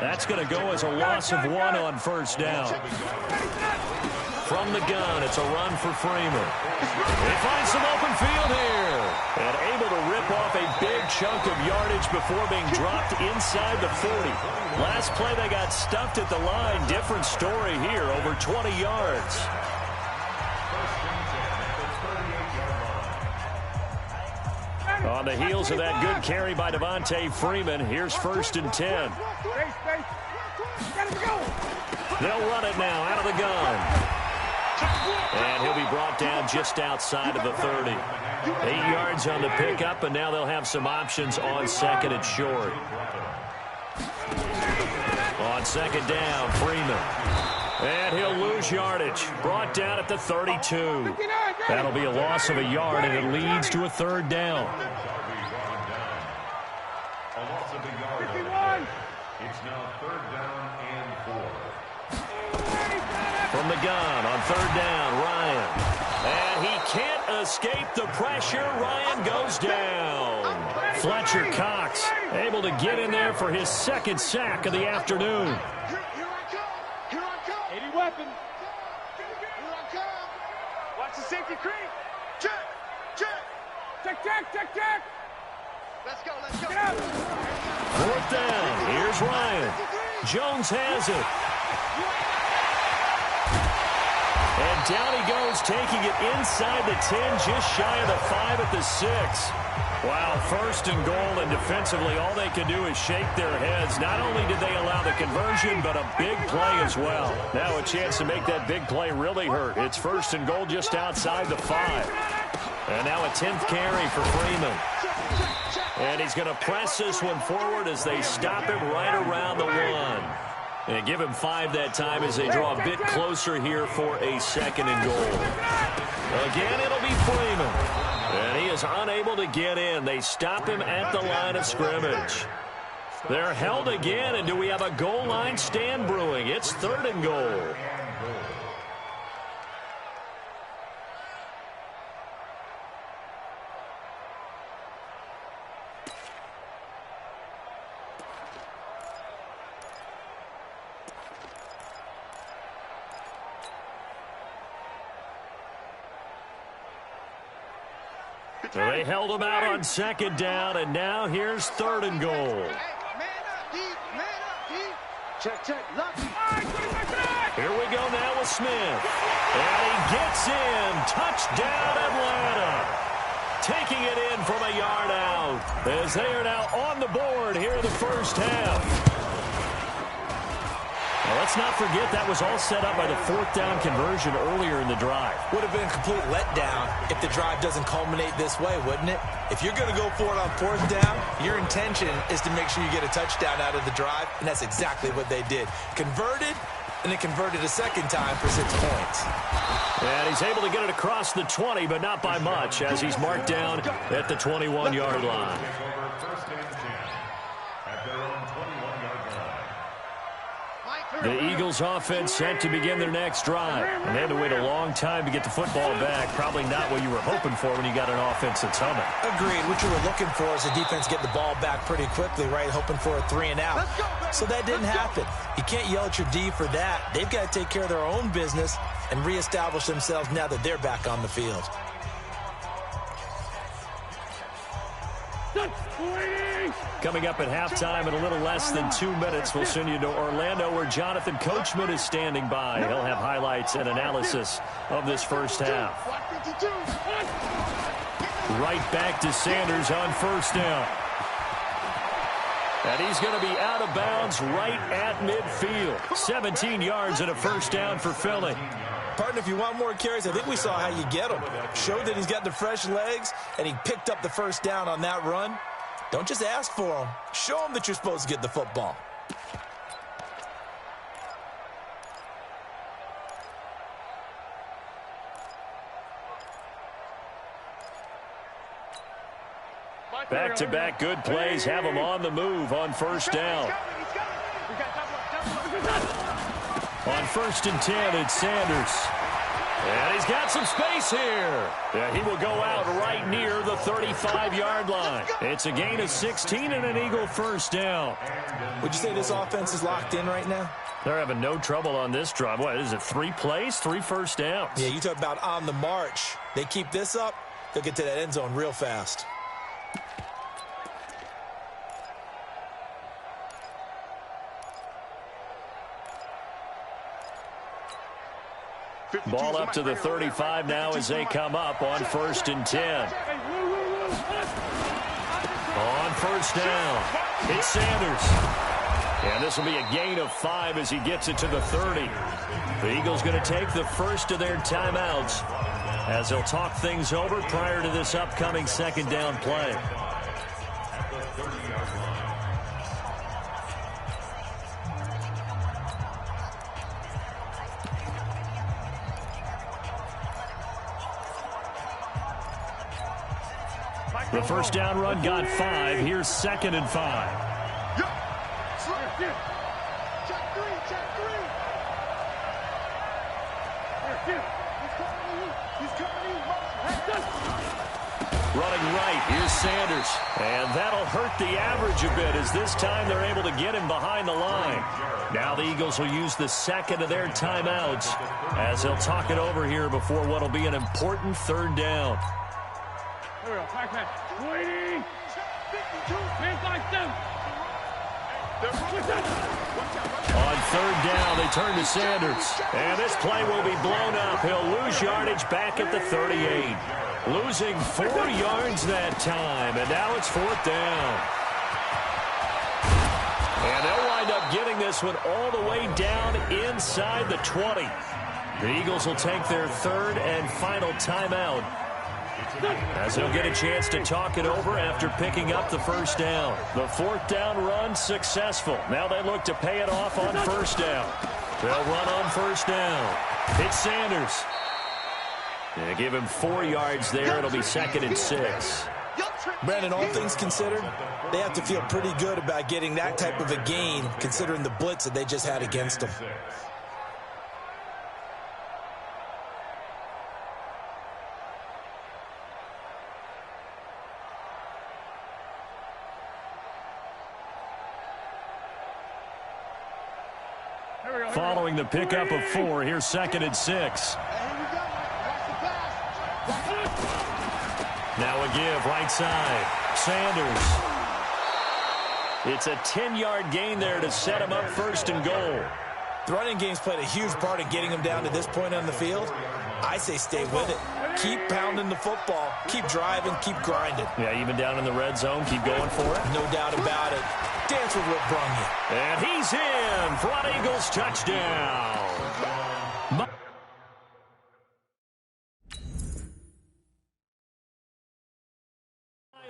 S1: That's going to go as a loss of 1 on first down. From the gun, it's a run for Freeman. He finds some open field here. And able to rip off a big chunk of yardage before being dropped inside the 40. Last play, they got stuffed at the line. Different story here, over 20 yards. On the heels of that good carry by Devontae Freeman, here's 1st and 10. They'll run it now out of the gun. And he'll be brought down just outside of the 30. 8 yards on the pickup, and now they'll have some options on 2nd and short. On 2nd down, Freeman. And he'll lose yardage. Brought down at the 32. That'll be a loss of a yard, and it leads to a 3rd down.
S3: A loss of a yard. It's now 3rd down and 4.
S1: From the gun on 3rd down, Ryan. And he can't escape the pressure. Ryan goes down. Fletcher Cox able to get in there for his 2nd sack of the afternoon.
S4: Here I come. 80 weapon. Here I come. Watch the safety creep. Check. Let's go. Get out.
S1: 4th down. Here's Ryan. Jones has it. And down he goes, taking it inside the 10, just shy of the 5 at the 6. Wow, 1st and goal, and defensively all they can do is shake their heads. Not only did they allow the conversion, but a big play as well. Now a chance to make that big play really hurt. It's 1st and goal just outside the 5. And now a 10th carry for Freeman. And he's going to press this one forward as they stop him right around the 1. And give him 5 that time as they draw a bit closer here for a 2nd and goal. Again, it'll be Freeman. And he is unable to get in. They stop him at the line of scrimmage. They're held again, and do we have a goal line stand brewing? It's 3rd and goal. They held him out on 2nd down, and now here's 3rd and goal.
S4: Man up, D. Check. Lucky.
S1: Here we go now with Smith. And he gets in. Touchdown, Atlanta. Taking it in from a yard out as they are now on the board here in the 1st half. Now, let's not forget that was all set up by the 4th down conversion earlier in the drive.
S2: Would have been a complete letdown if the drive doesn't culminate this way, wouldn't it? If you're going to go for it on 4th down, your intention is to make sure you get a touchdown out of the drive, and that's exactly what they did. Converted, and then converted a 2nd time for 6 points.
S1: And he's able to get it across the 20, but not by much, as he's marked down at the 21-yard line. The Eagles offense set to begin their next drive. And they had to wait a long time to get the football back. Probably not what you were hoping for when you got an offense that's humming.
S2: Agreed. What you were looking for is the defense get the ball back pretty quickly, right? Hoping for a 3 and out. So that didn't happen. You can't yell at your D for that. They've got to take care of their own business and reestablish themselves now that they're back on the field.
S1: Coming up at halftime in a little less than 2 minutes, we'll send you to Orlando where Jonathan Coachman is standing by. He'll have highlights and analysis of this 1st half. Right back to Sanders on 1st down. And he's going to be out of bounds right at midfield. 17 yards and a 1st down for Philly.
S2: Partner, if you want more carries, I think we saw how you get him. Showed that he's got the fresh legs, and he picked up the 1st down on that run. Don't just ask for him. Show him that you're supposed to get the football.
S1: Back-to-back good plays have him on the move on 1st down. On 1st and 10, it's Sanders. And he's got some space here. Yeah, he will go out right near the 35-yard line. It's a gain of 16 and an Eagle first down.
S2: Would you say this offense is locked in right now?
S1: They're having no trouble on this drive. What is it, 3 plays, 3 first downs?
S2: Yeah, you talk about on the march. They keep this up, they'll get to that end zone real fast.
S1: Ball up to the 35 now as they come up on 1st and 10. On 1st down, it's Sanders. And this will be a gain of 5 as he gets it to the 30. The Eagles going to take the first of their timeouts as they'll talk things over prior to this upcoming 2nd down play. The first down run got 5. Here's 2nd and 5. Running right, here's Sanders. And that'll hurt the average a bit as this time they're able to get him behind the line. Now the Eagles will use the 2nd of their timeouts as they'll talk it over here before what will be an important 3rd down.
S4: Here we go, pass. 20. 52. Hands like them.
S1: On 3rd down, they turn to Sanders. And this play will be blown up. He'll lose yardage back at the 38. Losing 4 yards that time. And now it's 4th down. And they'll wind up getting this one all the way down inside the 20. The Eagles will take their 3rd and final timeout as they'll get a chance to talk it over after picking up the first down. The 4th down run successful. Now they look to pay it off on 1st down. They'll run on 1st down. It's Sanders. They give him 4 yards there. It'll be 2nd and 6.
S2: Brandon, all things considered, they have to feel pretty good about getting that type of a gain considering the blitz that they just had against them.
S1: Following the pickup of 4, here's 2nd and 6. Now a give, right side. Sanders. It's a 10-yard gain there to set him up 1st and goal.
S2: The running game's played a huge part in getting him down to this point on the field. I say stay with it. Keep pounding the football. Keep driving. Keep grinding.
S1: Yeah, even down in the red zone, keep going for it.
S2: No doubt about it. Dance with what brung you.
S1: And he's in for an Eagles touchdown.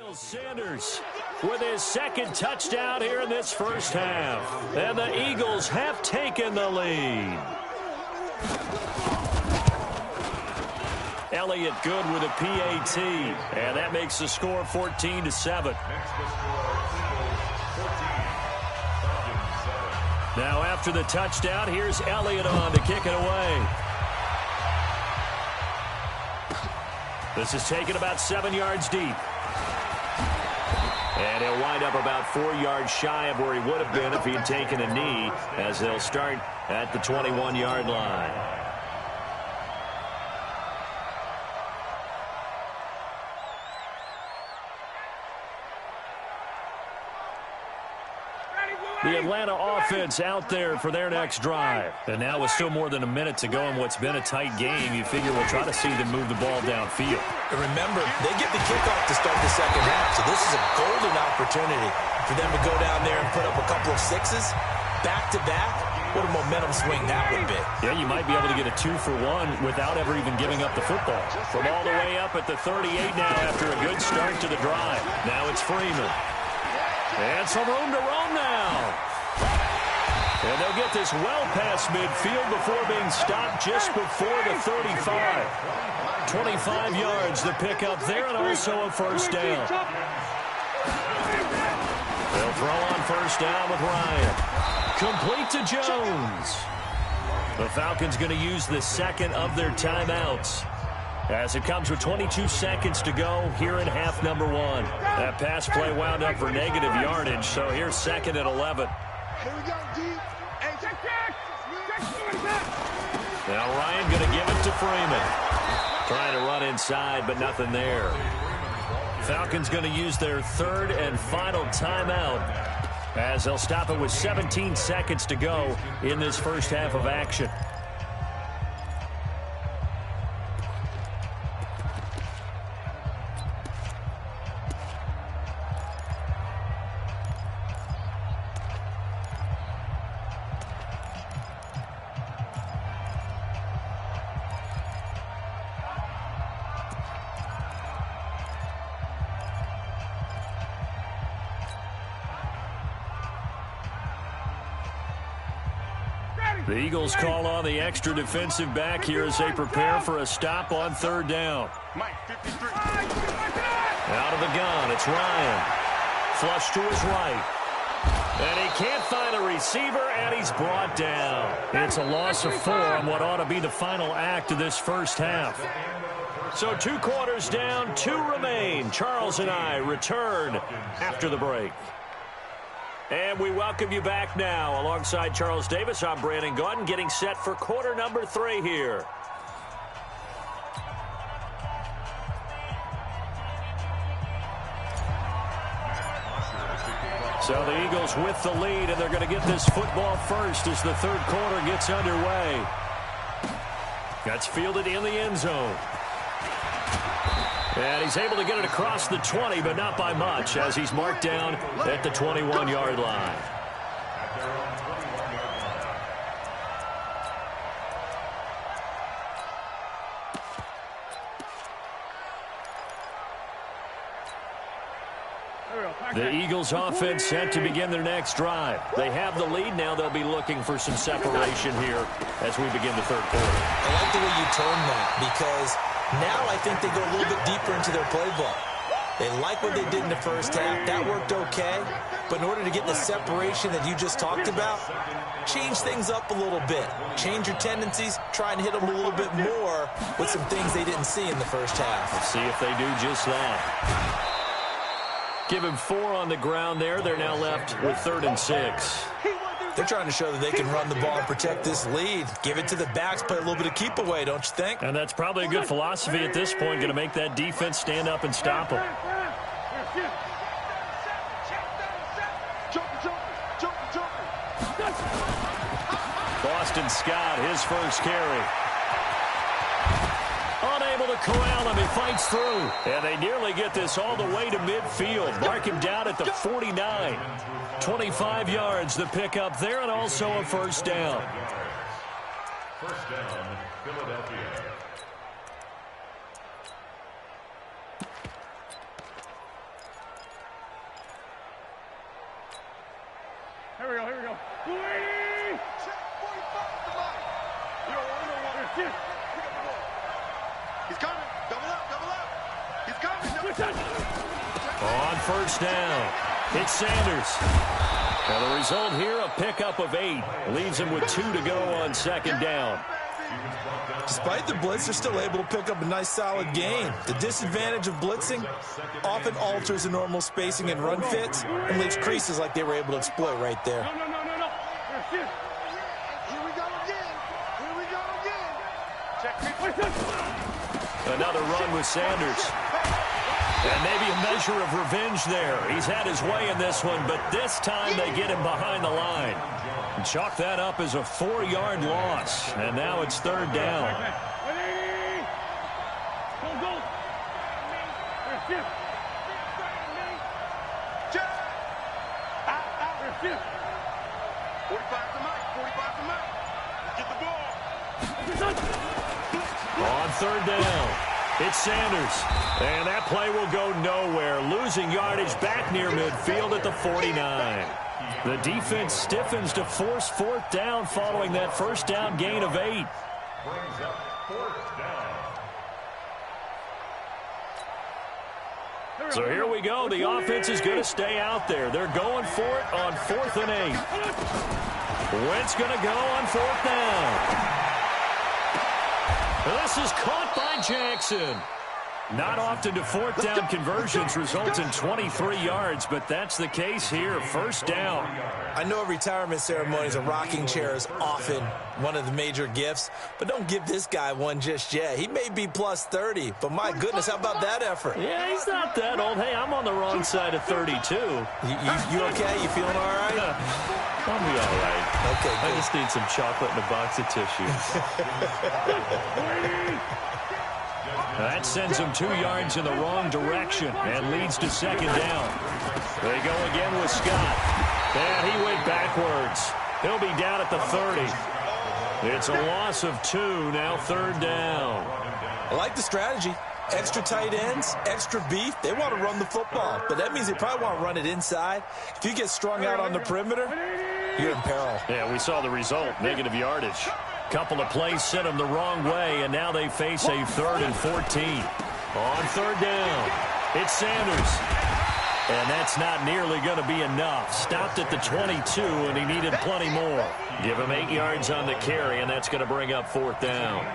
S1: Miles Sanders with his 2nd touchdown here in this first half. And the Eagles have taken the lead. Elliott good with a PAT. And that makes the score 14-7. Now after the touchdown, here's Elliott on to kick it away. This is taken about 7 yards deep. And he'll wind up about 4 yards shy of where he would have been if he'd taken a knee, as they'll start at the 21-yard line. The Atlanta offense out there for their next drive. And now with still more than a minute to go in what's been a tight game, you figure we'll try to see them move the ball downfield.
S2: And remember, they get the kickoff to start the 2nd half, so this is a golden opportunity for them to go down there and put up a couple of 6s back-to-back. What a momentum swing that would be.
S1: Yeah, you might be able to get a 2-for-1 without ever even giving up the football. From all the way up at the 38 now after a good start to the drive. Now it's Freeman. And some room to roam now. And they'll get this well past midfield before being stopped just before the 35. 25 yards the pickup there, and also a 1st down. They'll throw on 1st down with Ryan. Complete to Jones. The Falcons going to use the second of their timeouts, as it comes with 22 seconds to go here in half number one. That pass play wound up for negative yardage, so here's second and 11.
S4: Here we go, D. Hey, check.
S1: Now Ryan going to give it to Freeman. Trying to run inside, but nothing there. Falcons going to use their third and final timeout, as they'll stop it with 17 seconds to go in this first half of action. The Eagles call on the extra defensive back here as they prepare for a stop on third down. Out of the gun, it's Ryan. Flush to his right. And he can't find a receiver, and he's brought down. It's a loss of 4 on what ought to be the final act of this first half. So 2 quarters down, 2 remain. Charles and I return after the break. And we welcome you back now. Alongside Charles Davis, I'm Brandon Gaudin, getting set for quarter number 3 here. So the Eagles with the lead, and they're going to get this football first as the third quarter gets underway. That's fielded in the end zone. And he's able to get it across the 20, but not by much, as he's marked down at the 21-yard line. The Eagles offense set to begin their next drive. They have the lead now. They'll be looking for some separation here as we begin the third quarter.
S2: I like the way you term that, because now I think they go a little bit deeper into their playbook. They like what they did in the first half. That worked okay. But in order to get the separation that you just talked about, change things up a little bit. Change your tendencies. Try and hit them a little bit more with some things they didn't see in the first half.
S1: Let's see if they do just that. Give him 4 on the ground there. They're now left with 3rd and 6.
S2: They're trying to show that they can run the ball and protect this lead. Give it to the backs, play a little bit of keep away, don't you think?
S1: And that's probably a good philosophy at this point, going to make that defense stand up and stop them. Boston Scott, his first carry. Unable to corral him. He fights through. And they nearly get this all the way to midfield. Mark him down at the 49. 25 yards to pick up there, and also a first down.
S3: First down, Philadelphia.
S4: Here we go. Check 45 to Mike. You don't want to. He's coming. Double up. He's coming.
S1: On first down, it's Sanders. And the result here, a pickup of 8. Leaves him with 2 to go on second down.
S2: Despite the blitz, they're still able to pick up a nice, solid gain. The disadvantage of blitzing often alters the normal spacing and run fits and leaves creases like they were able to exploit right there.
S4: No. Here we go again. Check.
S1: Another run with Sanders. And maybe a measure of revenge there. He's had his way in this one, but this time they get him behind the line. And chalk that up as a 4-yard loss. And now it's third down. On third down, it's Sanders. And that play will go nowhere. Losing yardage back near midfield at the 49. The defense stiffens to force 4th down following that first down gain of 8.
S3: Brings up 4th down.
S1: So here we go. The offense is going to stay out there. They're going for it on 4th and 8. Wentz going to go on 4th down. This is caught by Jackson. Not often do 4th down conversions result in 23 yards, but that's the case here. 1st down.
S2: I know retirement ceremonies, a rocking chair is often one of the major gifts, but don't give this guy one just yet. He may be plus 30, but my goodness, how about that effort?
S1: Yeah, he's not that old. Hey, I'm on the wrong side of 32.
S2: You okay? You feeling all right?
S1: I'll be all right.
S2: Okay, good.
S1: I just need some chocolate and a box of tissues. That sends him 2 yards in the wrong direction and leads to 2nd down. They go again with Scott. And he went backwards. He'll be down at the 30. It's a loss of 2, now 3rd down.
S2: I like the strategy. Extra tight ends, extra beef. They want to run the football, but that means they probably want to run it inside. If you get strung out on the perimeter, you're in peril.
S1: Yeah, we saw the result, negative yardage. Couple of plays sent them the wrong way, and now they face a 3rd and 14. On 3rd down, it's Sanders. And that's not nearly going to be enough. Stopped at the 22, and he needed plenty more. Give him 8 yards on the carry, and that's going to bring up 4th down.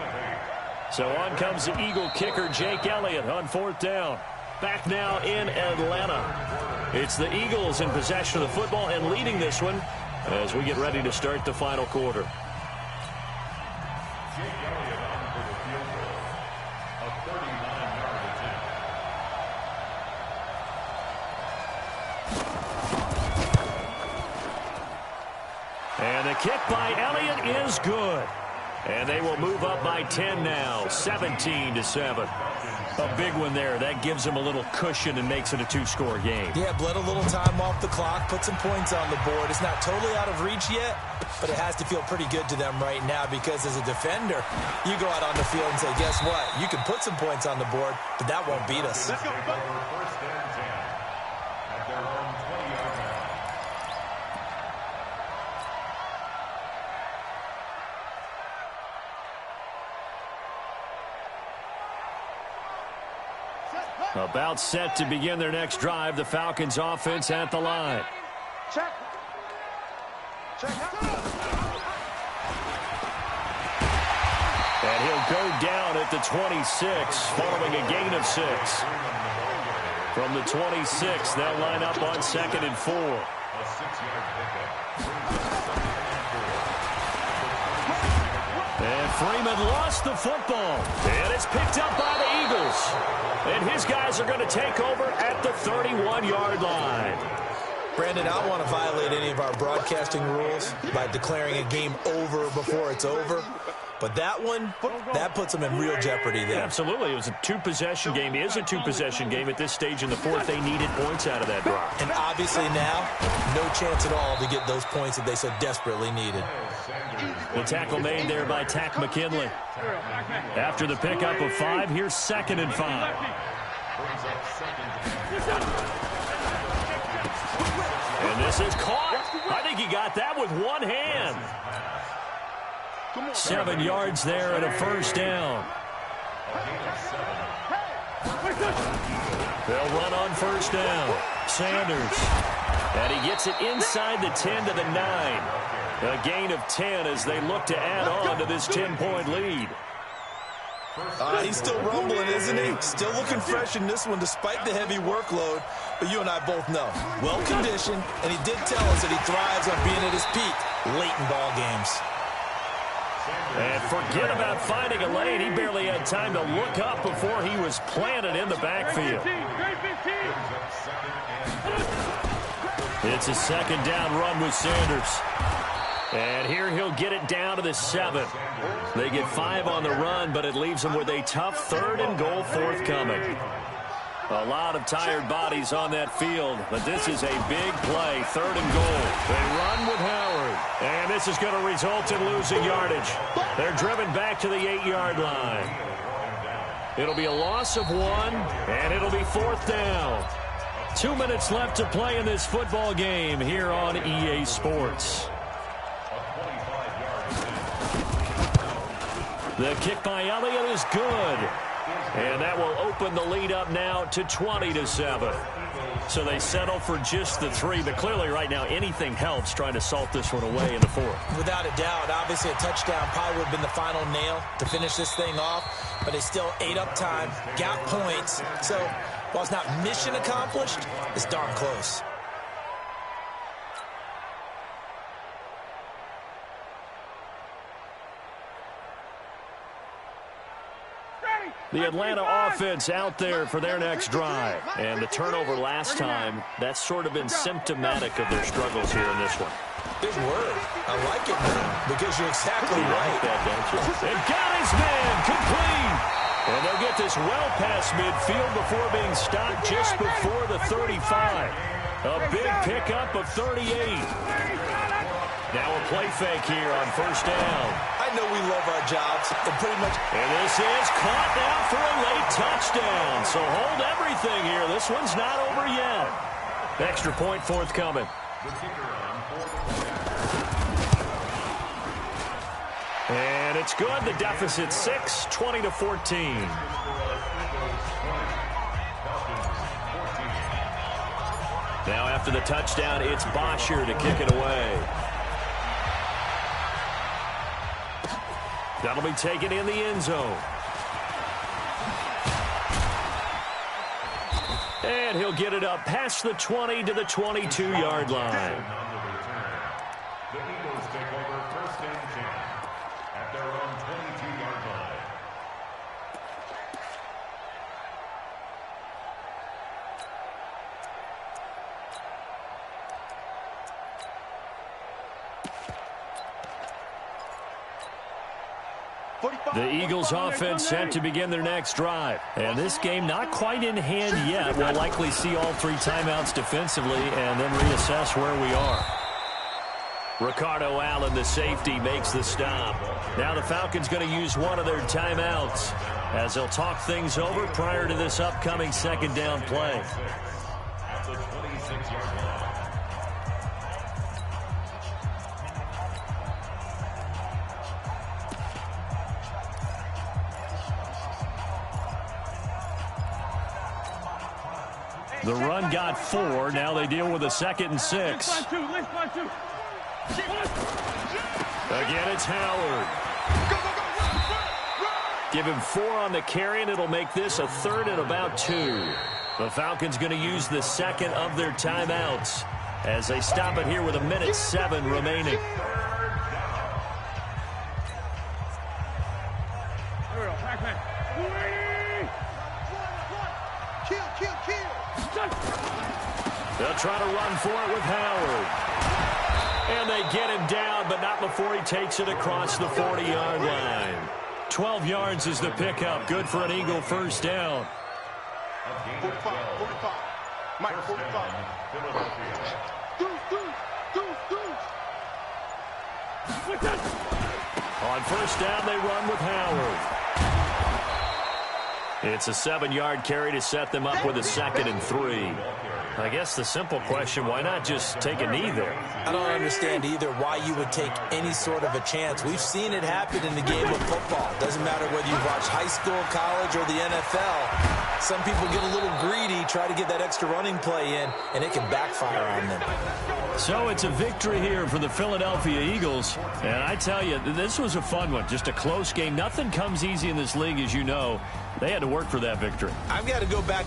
S1: So on comes the Eagle kicker, Jake Elliott, on 4th down. Back now in Atlanta. It's the Eagles in possession of the football and leading this one as we get ready to start the final quarter. And the kick by Elliott is good. And they will move up by 10 now, 17-7. A big one there. That gives them a little cushion and makes it a 2-score game.
S2: Yeah, bled a little time off the clock, put some points on the board. It's not totally out of reach yet, but it has to feel pretty good to them right now because as a defender, you go out on the field and say, guess what? You can put some points on the board, but that won't beat us.
S3: Let's go. 1st and 10 at their own 20-yard line.
S1: About set to begin their next drive. The Falcons offense at the line.
S4: Check.
S1: And he'll go down at the 26 following a gain of 6. From the 26, they'll line up on 2nd and 4.
S3: A 6-yard pickup.
S1: And Freeman lost the football. And it's picked up by the Eagles. And his guys are going to take over at the 31-yard line.
S2: Brandon, I don't want to violate any of our broadcasting rules by declaring a game over before it's over. But that one, that puts them in real jeopardy there.
S1: Yeah, absolutely. It was a 2-possession game. It is a 2-possession game at this stage in the 4th. They needed points out of that drive.
S2: And obviously now, no chance at all to get those points that they so desperately needed.
S1: The tackle made there by Tack McKinley. After the pickup of 5, here's 2nd and 5. And this is caught. I think he got that with one hand. 7 yards there and a 1st down. They'll run on 1st down. Sanders. And he gets it inside the 10 to the 9. A gain of 10 as they look to add on to this 10-point lead.
S2: He's still rumbling, isn't he? Still looking fresh in this one despite the heavy workload. But you and I both know, well-conditioned, and he did tell us that he thrives on being at his peak late in ball games.
S1: And forget about finding a lane. He barely had time to look up before he was planted in the backfield. It's a 2nd down run with Sanders. And here he'll get it down to the 7. They get 5 on the run, but it leaves them with a tough 3rd and goal forthcoming. A lot of tired bodies on that field, but this is a big play, 3rd and goal. They run with Howard, and this is going to result in losing yardage. They're driven back to the 8-yard line. It'll be a loss of 1, and it'll be 4th down. 2 minutes left to play in this football game here on EA Sports. The kick by Elliott is good. And that will open the lead up now to 20-7. So they settle for just the 3, but clearly right now anything helps trying to salt this one away in the 4th.
S2: Without a doubt, obviously a touchdown probably would have been the final nail to finish this thing off, but they still ate up time, got points. So while it's not mission accomplished, it's darn close.
S1: The Atlanta offense out there for their next drive. And the turnover last time, that's sort of been symptomatic of their struggles here in this one.
S2: Big word. I like it, man, because you're exactly right.
S1: That, don't you? And got his man complete. And they'll get this well past midfield before being stopped just before the 35. A big pickup of 38. Now a play fake here on first down.
S2: I know we love our jobs.
S1: And this is caught now for a late touchdown. So hold everything here. This one's not over yet. Extra point forthcoming. And it's good. The deficit 6, 20-14. Now after the touchdown, it's Bosher to kick it away. That'll be taken in the end zone. And he'll get it up past the 20 to the 22-yard line.
S3: The Eagles take over first and 10 at their own 22-yard line.
S1: The Eagles offense set to begin their next drive. And this game not quite in hand yet. We'll likely see all 3 timeouts defensively and then reassess where we are. Ricardo Allen, the safety, makes the stop. Now the Falcons going to use one of their timeouts as they'll talk things over prior to this upcoming second down play.
S3: At the 26-yard line.
S1: The run got 4. Now they deal with a 2nd and 6. Again, it's Howard. Give him 4 on the carry, and it'll make this a 3rd and about 2. The Falcons going to use the 2nd of their timeouts as they stop it here with 1:07 remaining. They'll try to run for it with Howard. And they get him down, but not before he takes it across the 40-yard line. 12 yards is the pickup. Good for an Eagle first down.
S4: 45. Mike, 45.
S1: On first down, they run with Howard. It's a 7-yard carry to set them up with a 2nd and 3. I guess the simple question, why not just take a knee there?
S2: I don't understand either why you would take any sort of a chance. We've seen it happen in the game of football. Doesn't matter whether you've watched high school, college, or the NFL. Some people get a little greedy, try to get that extra running play in, and it can backfire on them.
S1: So it's a victory here for the Philadelphia Eagles. And I tell you, this was a fun one. Just a close game. Nothing comes easy in this league, as you know. They had to work for that victory.
S2: I've got to go back.